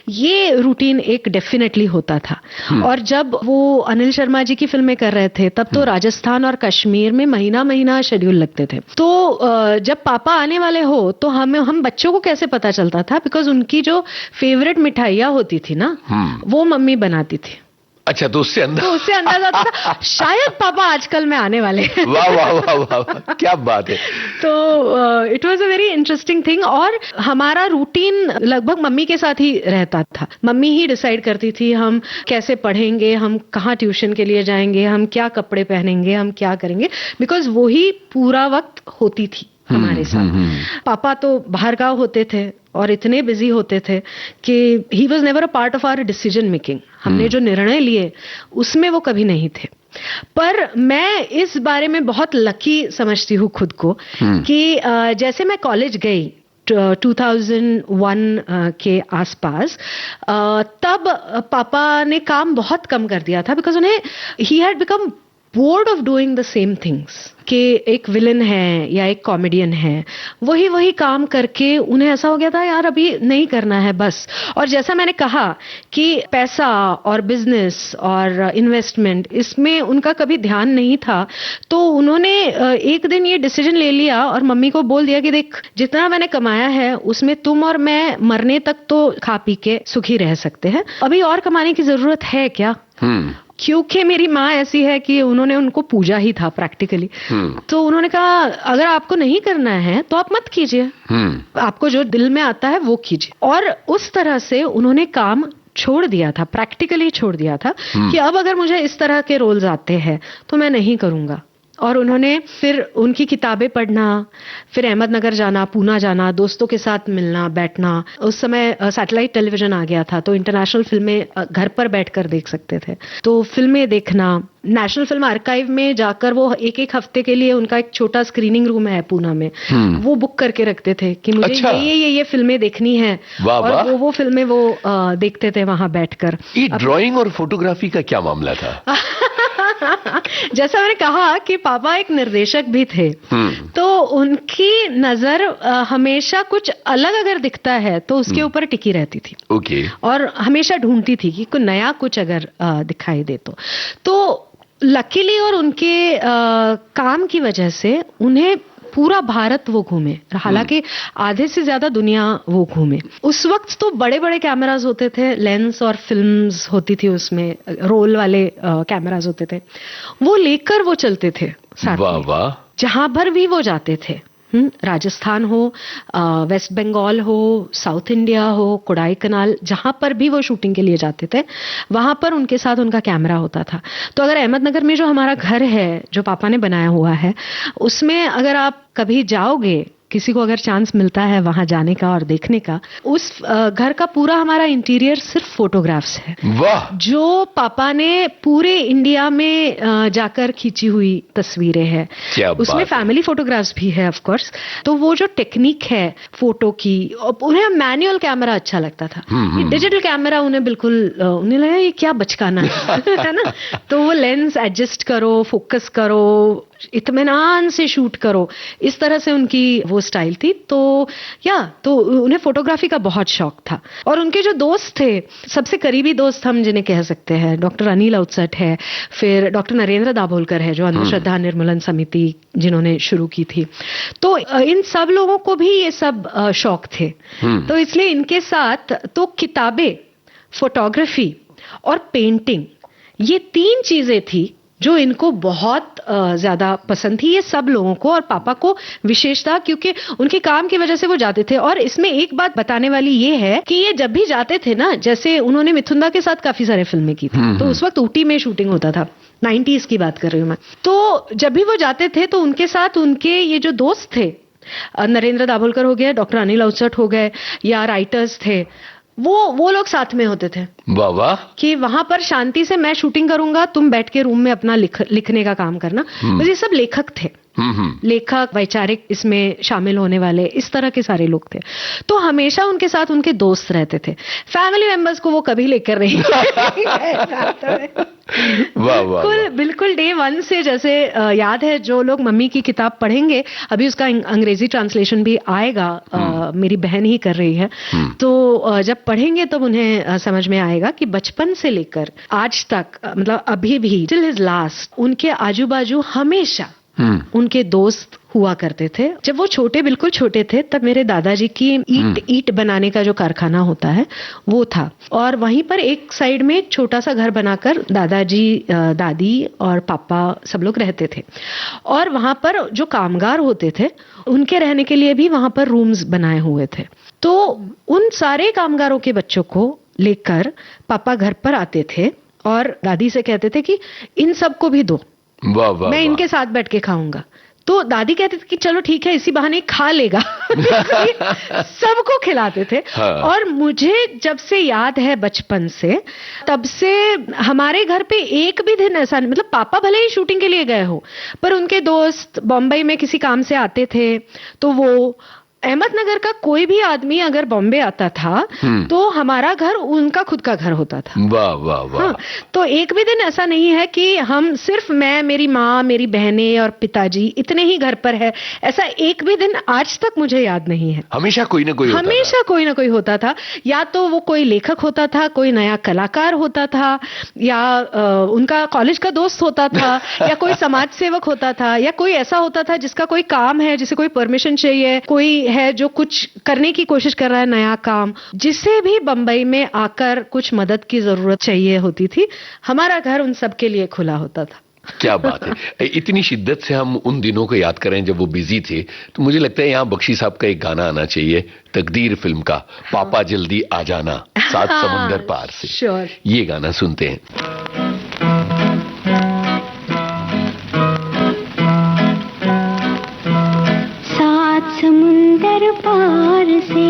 ये रूटीन एक डेफिनेटली होता था। और जब वो अनिल शर्मा जी की फिल्में कर रहे थे तब तो राजस्थान और कश्मीर में महीना महीना शेड्यूल लगते थे। तो जब पापा आने वाले हो तो हम बच्चों को कैसे पता चलता था, बिकॉज उनकी जो फेवरेट मिठाइयाँ होती थी ना, वो मम्मी बनाती थी। अच्छा, तो उससे अंदाजा था शायद पापा आजकल में आने वाले हैं। वाह वाह वाह वाह, क्या बात है। तो it was a very interesting thing. और हमारा रूटीन लगभग मम्मी के साथ ही रहता था। मम्मी ही डिसाइड करती थी हम कैसे पढ़ेंगे, हम कहाँ ट्यूशन के लिए जाएंगे, हम क्या कपड़े पहनेंगे, हम क्या करेंगे, बिकॉज वो ही पूरा वक्त होती थी हमारे साथ। पापा तो बाहर गाँव होते थे और इतने बिजी होते थे कि he was never a part of our decision making. हमने जो निर्णय लिए उसमें वो कभी नहीं थे। पर मैं इस बारे में बहुत लकी समझती हूँ खुद को कि जैसे मैं कॉलेज गई 2001 के आसपास, तब पापा ने काम बहुत कम कर दिया था, बिकॉज उन्हें he had become board of doing the same things. कि एक विलन है या एक कॉमेडियन है, वही काम करके उन्हें ऐसा हो गया था यार अभी नहीं करना है बस। और जैसा मैंने कहा कि पैसा और बिजनेस और इन्वेस्टमेंट, इसमें उनका कभी ध्यान नहीं था। तो उन्होंने एक दिन ये डिसीजन ले लिया और मम्मी को बोल दिया कि देख, जितना मैंने कमाया है उसमें तुम और मैं मरने तक तो खा पी के सुखी रह सकते हैं, अभी और कमाने की जरूरत है क्या? क्योंकि मेरी माँ ऐसी है कि उन्होंने उनको पूजा ही था प्रैक्टिकली, तो उन्होंने कहा अगर आपको नहीं करना है तो आप मत कीजिए, आपको जो दिल में आता है वो कीजिए। और उस तरह से उन्होंने काम छोड़ दिया था, प्रैक्टिकली छोड़ दिया था कि अब अगर मुझे इस तरह के रोल्स आते हैं तो मैं नहीं करूंगा। और उन्होंने फिर उनकी किताबें पढ़ना, फिर अहमदनगर जाना, पूना जाना, दोस्तों के साथ मिलना बैठना। उस समय सैटेलाइट टेलीविजन आ गया था तो इंटरनेशनल फिल्में घर पर बैठकर देख सकते थे, तो फिल्में देखना। नेशनल फिल्म आर्काइव में जाकर वो एक एक हफ्ते के लिए उनका एक छोटा स्क्रीनिंग रूम है पूना में, वो बुक करके रखते थे कि मुझे अच्छा। ये फिल्में देखनी है। वाह, वाह। और वो फिल्में वो देखते थे वहां बैठकर। ये ड्राइंग और फोटोग्राफी का क्या मामला था? जैसा मैंने कहा कि पापा एक निर्देशक भी थे, तो उनकी नजर हमेशा कुछ अलग अगर दिखता है तो उसके ऊपर टिकी रहती थी। ओके। और हमेशा ढूंढती थी कि कोई नया कुछ अगर दिखाई दे तो लकीली और उनके काम की वजह से उन्हें पूरा भारत वो घूमे, हालांकि आधे से ज्यादा दुनिया वो घूमे। उस वक्त तो बड़े बड़े कैमरास होते थे, लेंस और फिल्म्स होती थी उसमें, रोल वाले कैमरास होते थे, वो लेकर वो चलते थे साथ वाह में। वाह। जहां भर भी वो जाते थे, राजस्थान हो, वेस्ट बंगाल हो, साउथ इंडिया हो, कोडाई कनाल, जहां पर भी वो शूटिंग के लिए जाते थे वहां पर उनके साथ उनका कैमरा होता था। तो अगर अहमदनगर में जो हमारा घर है जो पापा ने बनाया हुआ है, उसमें अगर आप कभी जाओगे, किसी को अगर चांस मिलता है वहां जाने का और देखने का, उस घर का पूरा हमारा इंटीरियर सिर्फ फोटोग्राफ्स है। वाह। जो पापा ने पूरे इंडिया में जाकर खींची हुई तस्वीरें हैं। क्या बात उसमें है। फैमिली फोटोग्राफ्स भी है ऑफ कोर्स। तो वो जो टेक्निक है फोटो की, उन्हें मैनुअल कैमरा अच्छा लगता था। ये डिजिटल कैमरा उन्हें बिल्कुल, उन्हें लगा ये क्या बचकाना है ना। तो वो लेंस एडजस्ट करो, फोकस करो, इत्मीनान से शूट करो, इस तरह से उनकी वो स्टाइल थी। तो उन्हें फोटोग्राफी का बहुत शौक था। और उनके जो दोस्त थे, सबसे करीबी दोस्त हम जिन्हें कह सकते हैं, डॉक्टर अनिल अवचट है, फिर डॉक्टर नरेंद्र दाभोलकर है जो अंधश्रद्धा निर्मूलन समिति जिन्होंने शुरू की थी। तो इन सब लोगों को भी ये सब शौक थे। तो इसलिए इनके साथ तो किताबें, फोटोग्राफी और पेंटिंग, ये 3 चीजें थी जो इनको बहुत ज्यादा पसंद थी, ये सब लोगों को। और पापा को विशेषता, क्योंकि उनके काम की वजह से वो जाते थे। और इसमें एक बात बताने वाली ये है कि ये जब भी जाते थे ना, जैसे उन्होंने मिथुंदा के साथ काफी सारे फिल्में की थी, तो उस वक्त ऊटी में शूटिंग होता था, 90s की बात कर रही हूँ मैं। तो जब भी वो जाते थे तो उनके साथ उनके ये जो दोस्त थे, नरेंद्र दाभोलकर हो गए, डॉक्टर अनिल अवचट हो गए, या राइटर्स थे, वो लोग साथ में होते थे। वाह वाह। कि वहां पर शांति से मैं शूटिंग करूंगा, तुम बैठ के रूम में अपना लिखने का काम करना। तो ये सब लेखक थे, लेखक, वैचारिक इसमें शामिल होने वाले, इस तरह के सारे लोग थे। तो हमेशा उनके साथ उनके दोस्त रहते थे। फैमिली मेंबर्स को वो कभी लेकर नहीं वाह वाह। बिल्कुल डे 1 से, जैसे याद है, जो लोग मम्मी की किताब पढ़ेंगे, अभी उसका अंग्रेजी ट्रांसलेशन भी आएगा, मेरी बहन ही कर रही है, तो जब पढ़ेंगे तब उन्हें समझ में आएगा कि बचपन से लेकर आज तक, मतलब अभी भी टिल हिज लास्ट, उनके आजू बाजू हमेशा उनके दोस्त हुआ करते थे। जब वो बिल्कुल छोटे थे, तब मेरे दादाजी की ईट बनाने का जो कारखाना होता है वो था, और वहीं पर एक साइड में छोटा सा घर बनाकर दादाजी, दादी और पापा सब लोग रहते थे। और वहां पर जो कामगार होते थे उनके रहने के लिए भी वहां पर रूम्स बनाए हुए थे। तो उन सारे कामगारों के बच्चों को लेकर पापा घर पर आते थे और दादी से कहते थे कि इन सबको भी दो, वाह वाह। मैं इनके साथ बैठ के खाऊंगा। तो दादी कहती थी कि चलो ठीक है, इसी बहाने खा लेगा। सबको खिलाते थे। हाँ। और मुझे जब से याद है बचपन से, तब से हमारे घर पे एक भी दिन ऐसा नहीं, मतलब पापा भले ही शूटिंग के लिए गए हो, पर उनके दोस्त बॉम्बे में किसी काम से आते थे, तो वो अहमदनगर का कोई भी आदमी अगर बॉम्बे आता था तो हमारा घर उनका खुद का घर होता था। वाह वाह वाह। हाँ, तो एक भी दिन ऐसा नहीं है कि हम सिर्फ मैं, मेरी माँ, मेरी बहनें और पिताजी इतने ही घर पर है, ऐसा एक भी दिन आज तक मुझे याद नहीं है। हमेशा कोई ना कोई होता था। या तो वो कोई लेखक होता था, कोई नया कलाकार होता था, या उनका कॉलेज का दोस्त होता था, या कोई समाज सेवक होता था, या कोई ऐसा होता था जिसका कोई काम है, जिसे कोई परमिशन चाहिए, कोई है जो कुछ करने की कोशिश कर रहा है, नया काम, जिसे भी बंबई में आकर कुछ मदद की जरूरत चाहिए होती थी, हमारा घर उन सब के लिए खुला होता था। क्या बात है, इतनी शिद्दत से हम उन दिनों को याद करें जब वो बिजी थे, तो मुझे लगता है यहाँ बख्शी साहब का एक गाना आना चाहिए, तकदीर फिल्म का, पापा जल्दी आ जाना, सात समुंदर पार से। श्योर। ये गाना सुनते हैं। सात समुंदर पार से,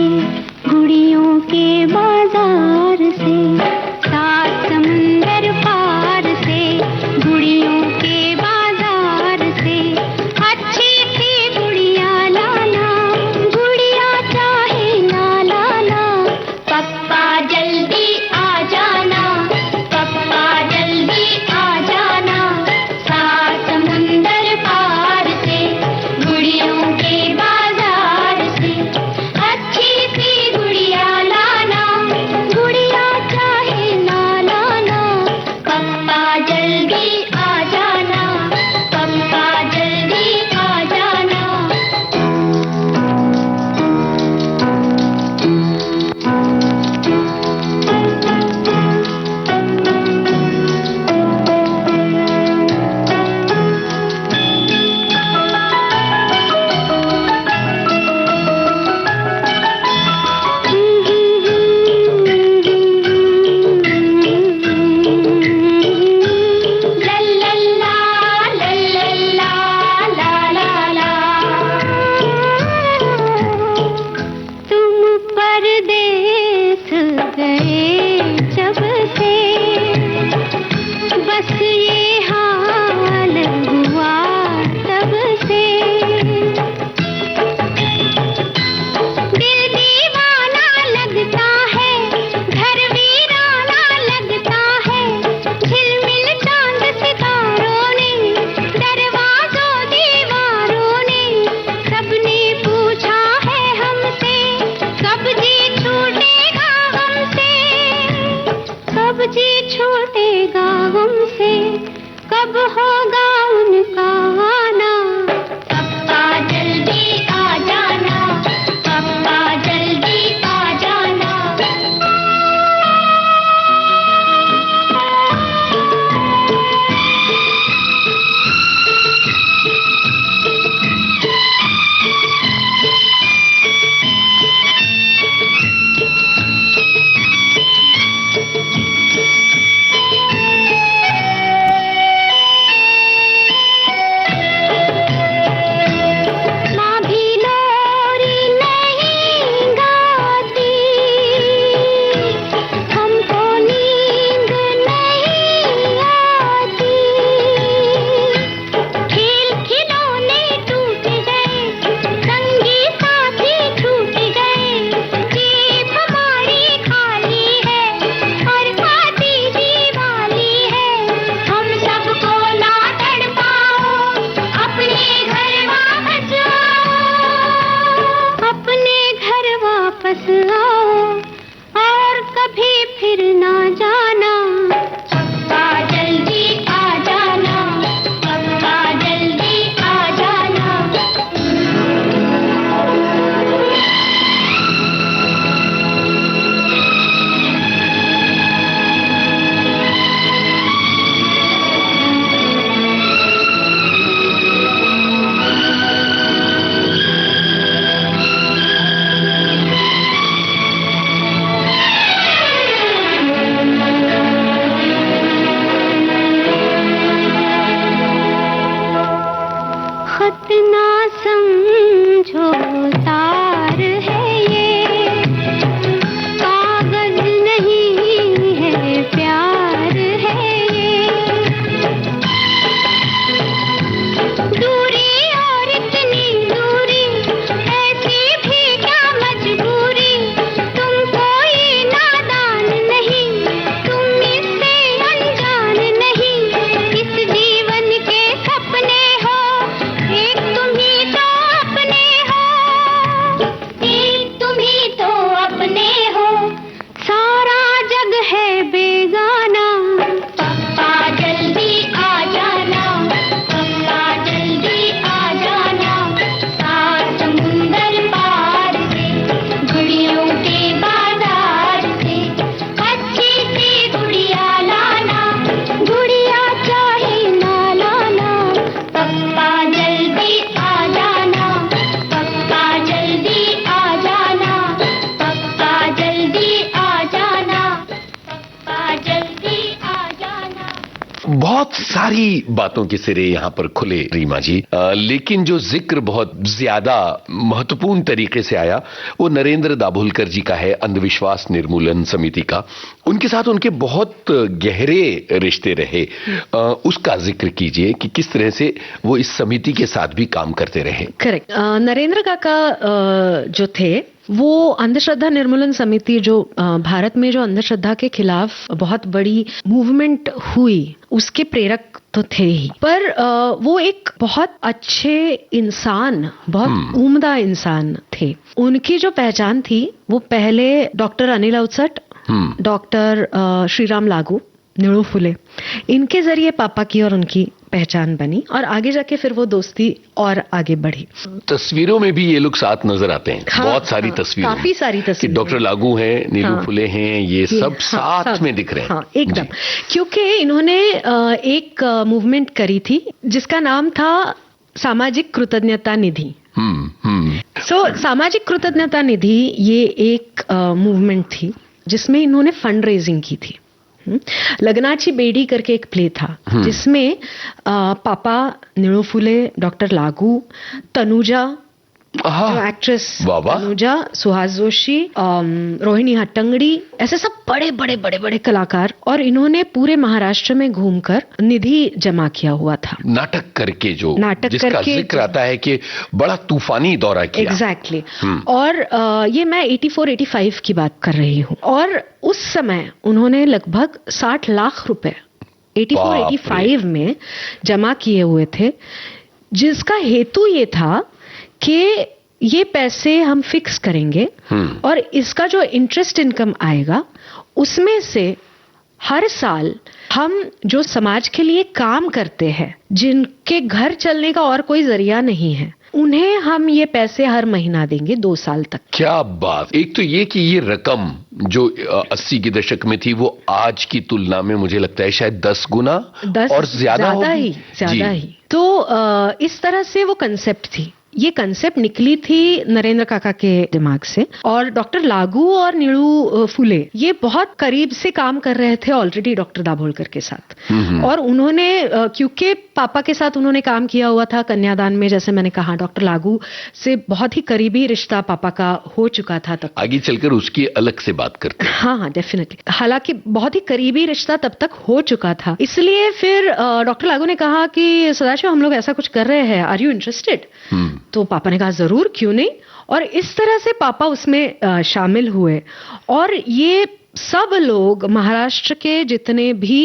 गुड़ियों के बाजार से, सात समुंदर पार से, गुड़ियों के बाजार से, अच्छी थी गुड़िया लाला, गुड़िया चाहे ना लाला, पप्पा जल्दी आ जाना, पप्पा जल्दी आ जाना, सात समुंदर पार से, गुड़ियों के बाजार से, अच्छी सी गुड़िया लाना, गुड़िया चाहे ना लाना, पप्पा जल्दी आ जाना, पप्पा जल्दी आ जाना। लल्लल्ला लल्लल्ला ला ला ला, तुम परदेस गए जब से, बस ये हाल हुआ तब से, दिल दीवाना लगता है, घर वीराना लगता है, झिलमिल चांद सितारों ने, दरवाजों दीवारों ने, सबने पूछा है हमसे, कब जी छूटेगा हमसे, कब जी छूटेगा हमसे, कब होगा उनका आना, पप्पा जल्दी आ जाना, पप्पा जल्दी आ जाना। बहुत सारी बातों के सिरे यहाँ पर खुले रीमा जी, लेकिन जो जिक्र बहुत ज्यादा महत्वपूर्ण तरीके से आया वो नरेंद्र दाभोलकर जी का है, अंधविश्वास निर्मूलन समिति का। उनके साथ उनके बहुत गहरे रिश्ते रहे, उसका जिक्र कीजिए कि किस तरह से वो इस समिति के साथ भी काम करते रहे। करेक्ट। नरेंद्र काका जो थे वो अंधश्रद्धा निर्मूलन समिति जो भारत में जो अंधश्रद्धा के खिलाफ बहुत बड़ी मूवमेंट हुई उसके प्रेरक तो थे ही, पर वो एक बहुत अच्छे इंसान, बहुत उम्दा इंसान थे। उनकी जो पहचान थी वो पहले डॉक्टर अनिल अवचट, डॉक्टर श्रीराम लागू, निळू फुले, इनके जरिए पापा की और उनकी पहचान बनी और आगे जाके फिर वो दोस्ती और आगे बढ़ी। तस्वीरों में भी ये लोग साथ नजर आते हैं। हाँ, बहुत सारी तस्वीरें, काफी सारी तस्वीरें, डॉक्टर लागू हैं, नीलू फुले हैं, ये सब साथ में दिख रहे हैं। हाँ, एकदम, क्योंकि इन्होंने एक मूवमेंट करी थी जिसका नाम था सामाजिक कृतज्ञता निधि। सामाजिक कृतज्ञता निधि ये एक मूवमेंट थी जिसमें इन्होंने फंड रेजिंग की थी। लगनाची बेडी करके एक प्ले था जिसमें पापा, निळू फुले, डॉक्टर लागू, तनुजा, एक्ट्रेस तनुजा, सुहास जोशी, रोहिणी हट्टंगडी, ऐसे सब बड़े बड़े बड़े बड़े कलाकार, और इन्होंने पूरे महाराष्ट्र में घूमकर निधि जमा किया हुआ था। नाटक करके जिसका जिक्र आता है कि बड़ा तूफानी दौरा किया। एग्जैक्टली। और ये मैं 84-85 की बात कर रही हूँ, और उस समय उन्होंने लगभग 60 लाख रुपए 84-85 में जमा किए हुए थे, जिसका हेतु ये था कि ये पैसे हम फिक्स करेंगे और इसका जो इंटरेस्ट इनकम आएगा उसमें से हर साल हम जो समाज के लिए काम करते हैं, जिनके घर चलने का और कोई जरिया नहीं है, उन्हें हम ये पैसे हर महीना देंगे 2 साल तक। क्या बात। एक तो ये कि ये रकम जो 80 के दशक में थी वो आज की तुलना में मुझे लगता है शायद 10 गुना और ज्यादा ही। तो इस तरह से वो कंसेप्ट थी। ये कंसेप्ट निकली थी नरेंद्र काका के दिमाग से, और डॉक्टर लागू और निळू फुले ये बहुत करीब से काम कर रहे थे ऑलरेडी डॉक्टर दाभोलकर के साथ। और उन्होंने क्योंकि पापा के साथ उन्होंने काम किया हुआ था कन्यादान में, जैसे मैंने कहा, डॉक्टर लागू से बहुत ही करीबी रिश्ता पापा का हो चुका था तब। आगे चलकर उसकी अलग से बात करते हैं। हाँ, डेफिनेटली। हालांकि बहुत ही करीबी रिश्ता तब तक हो चुका था, इसलिए फिर डॉक्टर लागू ने कहा कि सदाशिव हम लोग ऐसा कुछ कर रहे हैं, आर यू इंटरेस्टेड? तो पापा ने कहा जरूर, क्यों नहीं। और इस तरह से पापा उसमें शामिल हुए, और ये सब लोग महाराष्ट्र के जितने भी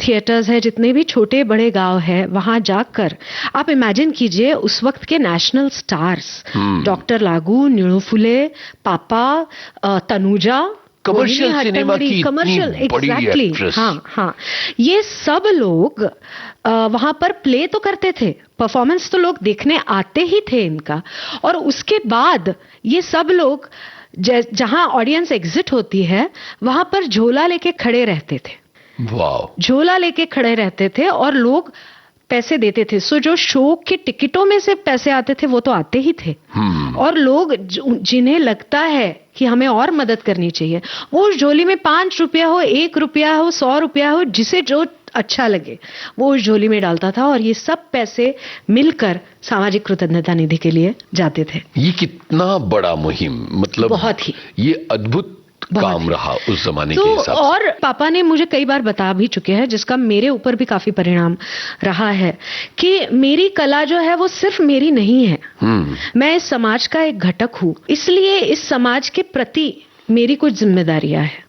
थिएटर्स हैं, जितने भी छोटे बड़े गांव हैं, वहां जाकर आप इमेजिन कीजिए उस वक्त के नेशनल स्टार्स डॉक्टर लागू, निळू फुले, पापा, तनुजा, कमर्शियल सिनेमा की कमर्शियल, बड़ी एक्ट्रेस। हाँ, ये सब लोग वहां पर प्ले तो करते थे, परफॉर्मेंस तो लोग देखने आते ही थे इनका, और उसके बाद ये सब लोग जहां ऑडियंस एग्जिट होती है वहां पर झोला लेके खड़े रहते थे। वाह। झोला लेके खड़े रहते थे और लोग पैसे देते थे। सो जो शो के टिकटों में से पैसे आते थे वो तो आते ही थे, और लोग जिन्हें लगता है कि हमें और मदद करनी चाहिए, वो उस झोली में 5 रुपया हो, 1 रुपया हो, 100 रुपया हो, जिसे जो अच्छा लगे वो उस झोली में डालता था, और ये सब पैसे मिलकर सामाजिक कृतज्ञता निधि के लिए जाते थे। ये कितना बड़ा मुहिम, मतलब बहुत ही ये अद्भुत काम रहा उस जमाने के हिसाब से। और पापा ने मुझे कई बार बता भी चुके हैं, जिसका मेरे ऊपर भी काफी परिणाम रहा है, कि मेरी कला जो है वो सिर्फ मेरी नहीं है, मैं इस समाज का एक घटक हूँ, इसलिए इस समाज के प्रति मेरी कुछ जिम्मेदारियां हैं,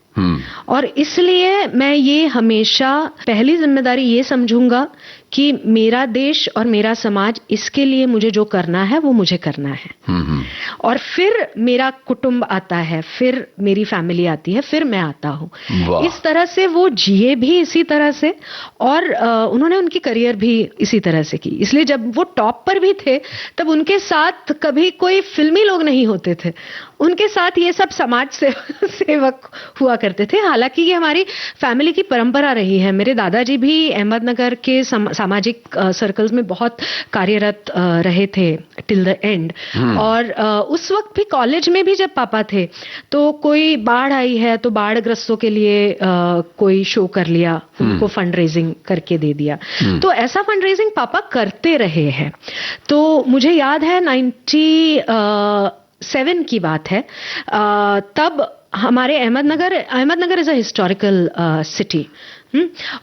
और इसलिए मैं ये हमेशा पहली जिम्मेदारी ये समझूंगा कि मेरा देश और मेरा समाज, इसके लिए मुझे जो करना है वो मुझे करना है। और फिर मेरा कुटुंब आता है, फिर मेरी फैमिली आती है, फिर मैं आता हूँ। इस तरह से वो जिए भी इसी तरह से, और उन्होंने उनकी करियर भी इसी तरह से की। इसलिए जब वो टॉप पर भी थे तब उनके साथ कभी कोई फिल्मी लोग नहीं होते थे, उनके साथ ये सब समाज सेवक हुआ करते थे। हालांकि ये हमारी फैमिली की परंपरा रही है। मेरे दादाजी भी अहमदनगर के सामाजिक सर्कल्स में बहुत कार्यरत रहे थे टिल द एंड। और उस वक्त भी कॉलेज में भी जब पापा थे तो कोई बाढ़ आई है तो बाढ़ ग्रस्तों के लिए कोई शो कर लिया, उनको फंड रेजिंग करके दे दिया। तो ऐसा फंड रेजिंग पापा करते रहे हैं। तो मुझे याद है 97 की बात है, तब हमारे Ahmednagar is a historical city,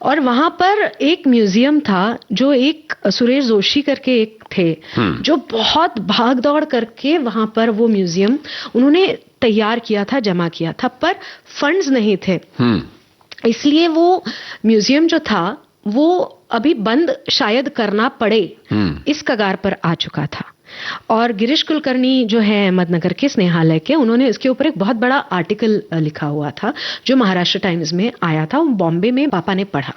और वहां पर एक म्यूजियम था जो एक सुरेश जोशी करके एक थे जो बहुत भाग दौड़ करके वहां पर वो म्यूजियम उन्होंने तैयार किया था, जमा किया था, पर फंड्स नहीं थे। इसलिए वो म्यूजियम जो था वो अभी बंद शायद करना पड़े, इस कगार पर आ चुका था। और गिरीश कुलकर्णी जो है अहमदनगर के स्नेहालय के, उन्होंने इसके ऊपर एक बहुत बड़ा आर्टिकल लिखा हुआ था जो महाराष्ट्र टाइम्स में आया था। बॉम्बे में पापा ने पढ़ा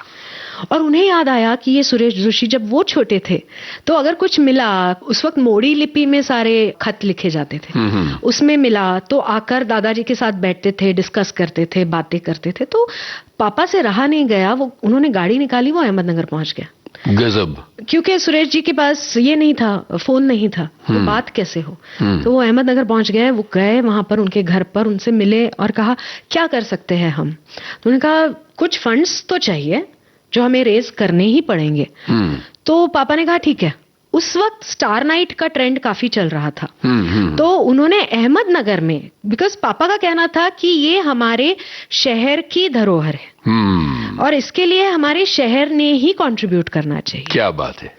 और उन्हें याद आया कि ये सुरेश जोशी जब वो छोटे थे तो अगर कुछ मिला, उस वक्त मोड़ी लिपि में सारे खत लिखे जाते थे, उसमें मिला तो आकर दादाजी के साथ बैठते थे, डिस्कस करते थे, बातें करते थे। तो पापा से रहा नहीं गया, वो उन्होंने गाड़ी निकाली, वो अहमदनगर पहुंच गया। गजब। क्योंकि सुरेश जी के पास ये नहीं था, फोन नहीं था, तो बात कैसे हो। तो वो अहमदनगर पहुंच गए, वो गए वहां पर उनके घर पर, उनसे मिले और कहा क्या कर सकते हैं हम। तो उन्होंने कहा कुछ फंड्स तो चाहिए जो हमें रेज करने ही पड़ेंगे। तो पापा ने कहा ठीक है। उस वक्त स्टार नाइट का ट्रेंड काफी चल रहा था। तो उन्होंने अहमदनगर में, बिकॉज पापा का कहना था कि ये हमारे शहर की धरोहर है और इसके लिए हमारे शहर ने ही कंट्रीब्यूट करना चाहिए। क्या बात है।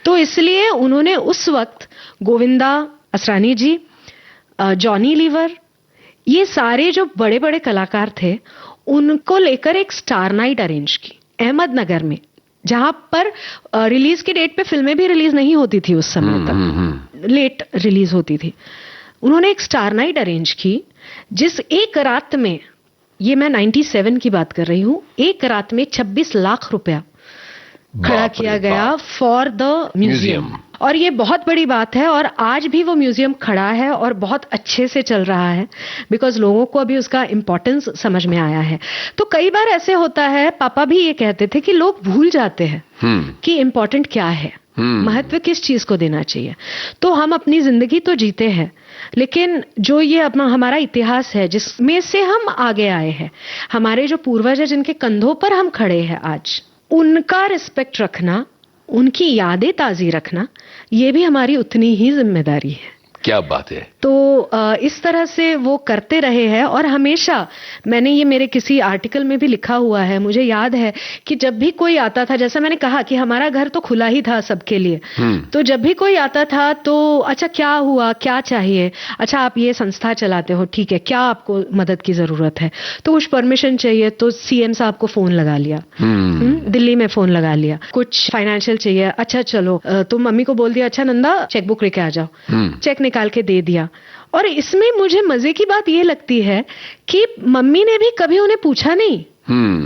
तो इसलिए उन्होंने उस वक्त गोविंदा असरानी जी, जॉनी लीवर, ये सारे जो बड़े बड़े कलाकार थे उनको लेकर एक स्टार नाइट अरेंज की अहमदनगर में, जहां पर रिलीज की डेट पे फिल्में भी रिलीज नहीं होती थी उस समय तक, लेट रिलीज होती थी। उन्होंने एक स्टार नाइट अरेंज की जिस एक रात में, ये मैं 97 की बात कर रही हूं, एक रात में 26 लाख रुपया खड़ा किया गया फॉर द म्यूजियम। और ये बहुत बड़ी बात है और आज भी वो म्यूजियम खड़ा है और बहुत अच्छे से चल रहा है, बिकॉज लोगों को अभी उसका इम्पोर्टेंस समझ में आया है। तो कई बार ऐसे होता है, पापा भी ये कहते थे कि लोग भूल जाते हैं कि इम्पोर्टेंट क्या है, महत्व किस चीज को देना चाहिए। तो हम अपनी जिंदगी तो जीते हैं, लेकिन जो ये अपना हमारा इतिहास है जिसमें से हम आगे आए हैं, हमारे जो पूर्वज है जिनके कंधों पर हम खड़े हैं आज, उनका रिस्पेक्ट रखना, उनकी यादें ताजी रखना, ये भी हमारी उतनी ही जिम्मेदारी है। क्या बात है। तो इस तरह से वो करते रहे हैं। और हमेशा, मैंने ये मेरे किसी आर्टिकल में भी लिखा हुआ है, मुझे याद है कि जब भी कोई आता था, जैसा मैंने कहा कि हमारा घर तो खुला ही था सबके लिए, तो जब भी कोई आता था तो अच्छा क्या हुआ, क्या चाहिए, अच्छा आप ये संस्था चलाते हो, ठीक है, क्या आपको मदद की जरूरत है, तो कुछ परमिशन चाहिए तो सीएम साहब को फोन लगा लिया, दिल्ली में फोन लगा लिया, कुछ फाइनेंशियल चाहिए, अच्छा चलो तो मम्मी को बोल दिया, अच्छा नंदा चेकबुक लेके आ जाओ, चेक निकाल के दे दिया। और इसमें मुझे मजे की बात ये लगती है कि मम्मी ने भी कभी उन्हें पूछा नहीं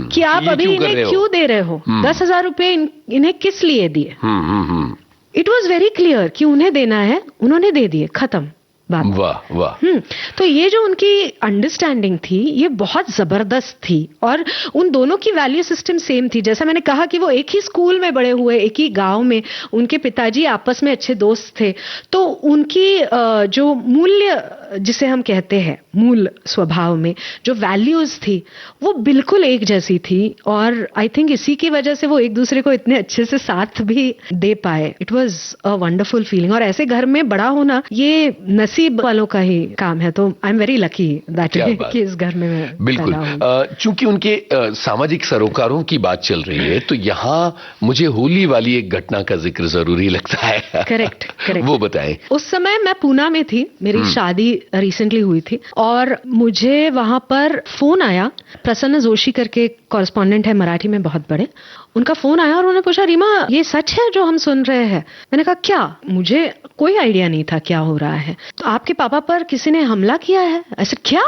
कि आप अभी इन्हें क्यों दे रहे हो, 10,000 रुपए इन्हें किस लिए दिए। इट वॉज वेरी क्लियर कि उन्हें देना है, उन्होंने दे दिए, खत्म बात। वाह वाह। तो ये जो उनकी अंडरस्टैंडिंग थी ये बहुत जबरदस्त थी। और उन दोनों की वैल्यू सिस्टम सेम थी। जैसा मैंने कहा कि वो एक ही स्कूल में बड़े हुए, एक ही गांव में, उनके पिताजी आपस में अच्छे दोस्त थे, तो उनकी जो मूल्य जिसे हम कहते हैं मूल स्वभाव में जो वैल्यूज थी वो बिल्कुल एक जैसी थी। और आई थिंक इसी की वजह से वो एक दूसरे को इतने अच्छे से साथ भी दे पाए। It was a wonderful feeling. और ऐसे घर में बड़ा होना ये नसीब वालों का ही काम है। तो I am very lucky that कि इस घर में मैं बिल्कुल। चूंकि उनके सामाजिक सरोकारों की बात चल रही है तो यहाँ मुझे होली वाली एक घटना का जिक्र जरूरी लगता है। करेक्ट। वो बताएं। उस समय मैं पूना में थी, मेरी शादी रिसेंटली हुई थी और मुझे वहां पर फोन आया। प्रसन्न जोशी करके कॉरेस्पॉन्डेंट है मराठी में बहुत बड़े, उनका फोन आया और उन्होंने पूछा, रीमा ये सच है जो हम सुन रहे हैं? मैंने कहा क्या, मुझे कोई आइडिया नहीं था क्या हो रहा है। तो आपके पापा पर किसी ने हमला किया है? ऐसे क्या,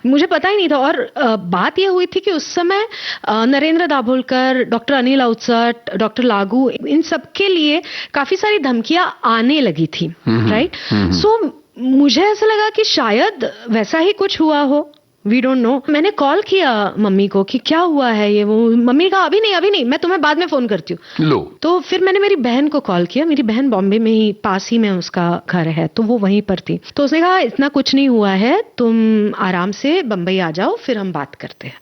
मुझे पता ही नहीं था। और बात ये हुई थी कि उस समय नरेंद्र दाभोलकर, डॉक्टर अनिल अवचट, डॉक्टर लागू, इन सब के लिए काफी सारी धमकियां आने लगी थी, राइट। सो मुझे ऐसा लगा कि शायद वैसा ही कुछ हुआ हो, वी डोंट नो। मैंने कॉल किया मम्मी को कि क्या हुआ है ये वो। मम्मी ने कहा अभी नहीं, मैं तुम्हें बाद में फोन करती हूँ। लो, तो फिर मैंने मेरी बहन को कॉल किया। मेरी बहन बॉम्बे में ही, पास ही में उसका घर है, तो वो वहीं पर थी। तो उसने कहा इतना कुछ नहीं हुआ है, तुम आराम से बम्बई आ जाओ, फिर हम बात करते हैं।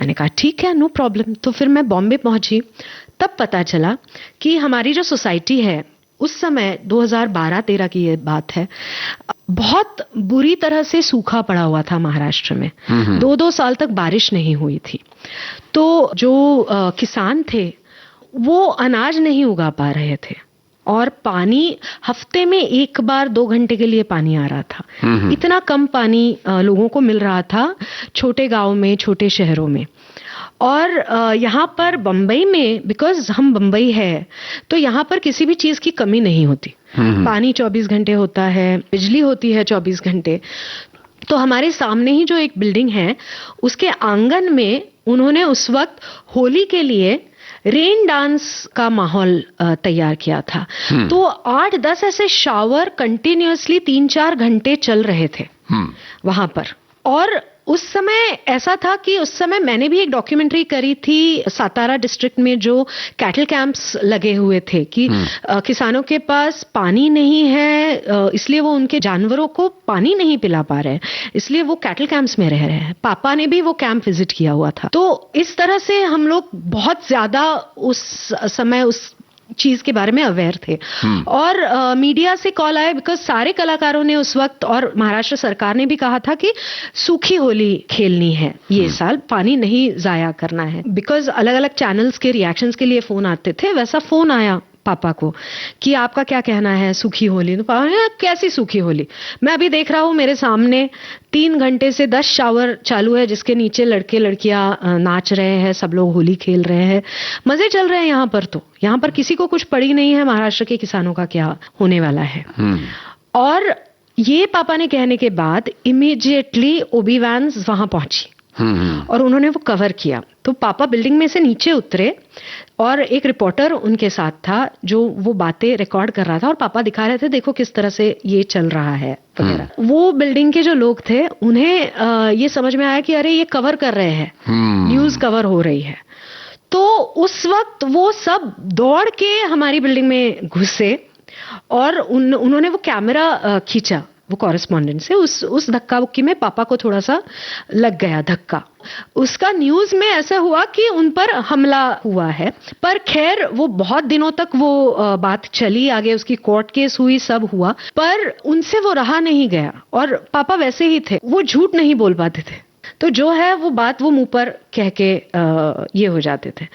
मैंने कहा ठीक है, नो प्रॉब्लम। तो फिर मैं बॉम्बे पहुंची। तब पता चला कि हमारी जो सोसाइटी है, उस समय 2012-13 की ये बात है, बहुत बुरी तरह से सूखा पड़ा हुआ था महाराष्ट्र में। 2-2 साल तक बारिश नहीं हुई थी। तो जो किसान थे वो अनाज नहीं उगा पा रहे थे, और पानी हफ्ते में 1 बार 2 घंटे के लिए पानी आ रहा था। इतना कम पानी लोगों को मिल रहा था छोटे गांव में, छोटे शहरों में। और यहाँ पर बम्बई में, बिकॉज हम बम्बई है, तो यहाँ पर किसी भी चीज की कमी नहीं होती। पानी 24 घंटे होता है, बिजली होती है 24 घंटे। तो हमारे सामने ही जो एक बिल्डिंग है, उसके आंगन में उन्होंने उस वक्त होली के लिए रेन डांस का माहौल तैयार किया था। तो 8-10 ऐसे शावर कंटिन्यूअसली 3-4 घंटे चल रहे थे वहां पर। और उस समय ऐसा था कि उस समय मैंने भी एक डॉक्यूमेंट्री करी थी सातारा डिस्ट्रिक्ट में, जो कैटल कैंप्स लगे हुए थे कि किसानों के पास पानी नहीं है, इसलिए वो उनके जानवरों को पानी नहीं पिला पा रहे हैं, इसलिए वो कैटल कैंप्स में रह रहे हैं। पापा ने भी वो कैंप विजिट किया हुआ था। तो इस तरह से हम लोग बहुत ज्यादा उस समय उस चीज के बारे में अवेयर थे। और मीडिया से कॉल आए, बिकॉज सारे कलाकारों ने उस वक्त, और महाराष्ट्र सरकार ने भी कहा था कि सूखी होली खेलनी है ये साल, पानी नहीं जाया करना है। बिकॉज अलग अलग चैनल्स के रिएक्शंस के लिए फोन आते थे, वैसा फोन आया पापा को कि आपका क्या कहना है सूखी होली। तो पापा ने, कैसी सूखी होली, मैं अभी देख रहा हूं मेरे सामने 3 घंटे से 10 शावर चालू है, जिसके नीचे लड़के लड़कियां नाच रहे हैं, सब लोग होली खेल रहे हैं, मजे चल रहे हैं यहाँ पर। तो यहाँ पर किसी को कुछ पड़ी नहीं है, महाराष्ट्र के किसानों का क्या होने वाला है। और ये पापा ने कहने के बाद इमीडिएटली ओबी वैन्स वहां पहुंची और उन्होंने वो कवर किया। तो पापा बिल्डिंग में से नीचे उतरे और एक रिपोर्टर उनके साथ था जो वो बातें रिकॉर्ड कर रहा था, और पापा दिखा रहे थे देखो किस तरह से ये चल रहा है वगैरह। वो बिल्डिंग के जो लोग थे उन्हें ये समझ में आया कि अरे ये कवर कर रहे हैं, न्यूज कवर हो रही है। तो उस वक्त वो सब दौड़ के हमारी बिल्डिंग में घुसे और उन्होंने वो कैमरा खींचा वो कॉरेस्पॉन्डेंट से। उस धक्का मुक्की में पापा को थोड़ा सा लग गया धक्का। उसका न्यूज में ऐसा हुआ कि उन पर हमला हुआ है, पर खैर वो बहुत दिनों तक वो बात चली, आगे उसकी कोर्ट केस हुई, सब हुआ, पर उनसे वो रहा नहीं गया। और पापा वैसे ही थे, वो झूठ नहीं बोल पाते थे, तो जो है वो बात वो मुंह पर कह के ये हो जाते थे।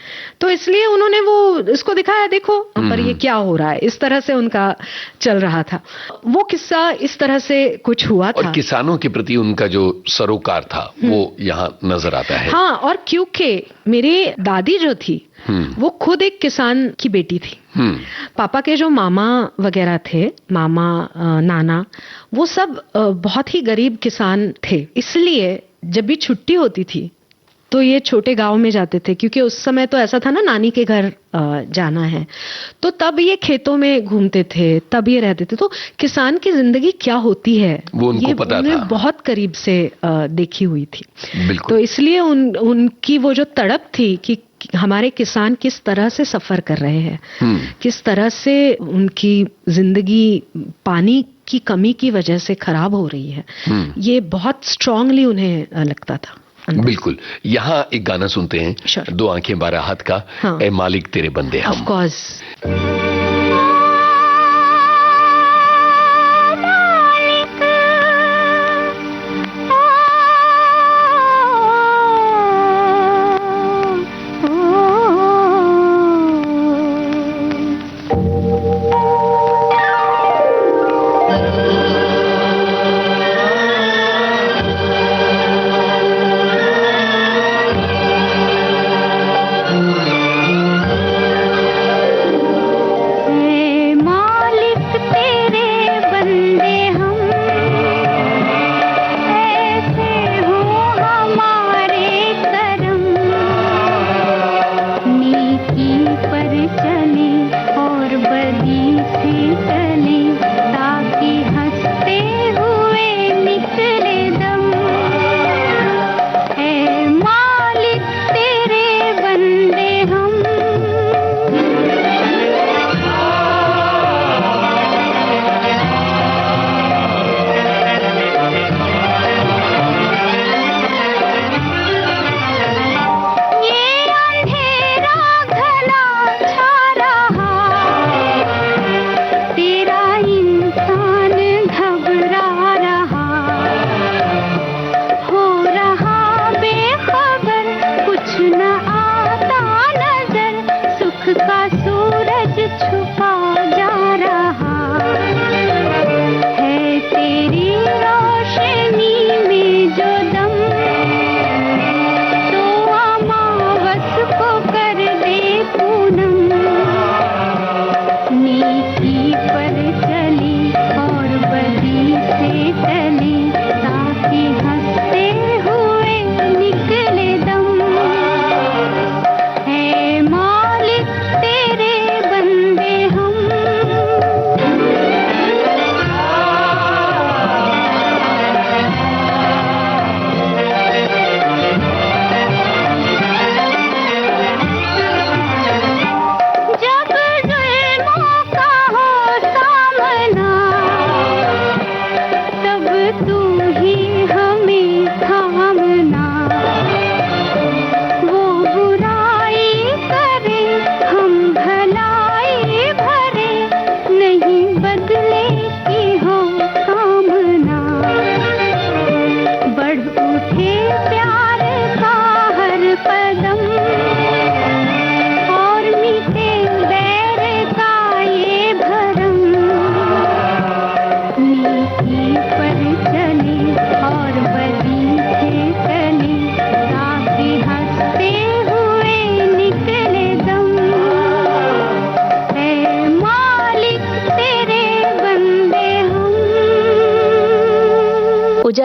तो इसलिए उन्होंने वो इसको दिखाया, देखो पर ये क्या हो रहा है, इस तरह से उनका चल रहा था। वो किस्सा इस तरह से कुछ हुआ था। और किसानों के प्रति उनका जो सरोकार था वो यहाँ नजर आता है। हाँ, और क्योंकि मेरी दादी जो थी वो खुद एक किसान की बेटी थी। पापा के जो मामा वगैरह थे, मामा नाना, वो सब बहुत ही गरीब किसान थे। इसलिए जब भी छुट्टी होती थी तो ये छोटे गांव में जाते थे, क्योंकि उस समय तो ऐसा था ना, नानी के घर जाना है, तो तब ये खेतों में घूमते थे, तब ये रहते थे। तो किसान की जिंदगी क्या होती है वो उनको पता था, बहुत करीब से देखी हुई थी। बिल्कुल। तो इसलिए उनकी वो जो तड़प थी कि हमारे किसान किस तरह से सफर कर रहे हैं, किस तरह से उनकी जिंदगी पानी की कमी की वजह से खराब हो रही है, ये बहुत स्ट्रांगली उन्हें लगता था। बिल्कुल। यहाँ एक गाना सुनते हैं, Sure. 2 आंखें 12 हाथ का, हाँ। ए मालिक तेरे बंदे हम। Of course.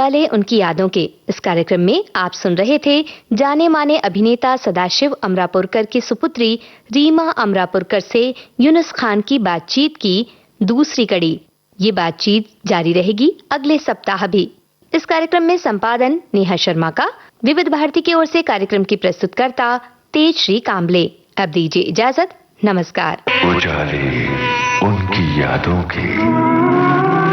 उजाले उनकी यादों के इस कार्यक्रम में आप सुन रहे थे जाने माने अभिनेता सदाशिव अमरापुरकर की सुपुत्री रीमा अमरापुरकर से यूनुस खान की बातचीत की दूसरी कड़ी। ये बातचीत जारी रहेगी अगले सप्ताह भी। इस कार्यक्रम में संपादन नेहा शर्मा का। विविध भारती की ओर से कार्यक्रम की प्रस्तुतकर्ता तेजश्री कांबले। अब दीजिए इजाजत। नमस्कार। उजाले उनकी यादों के।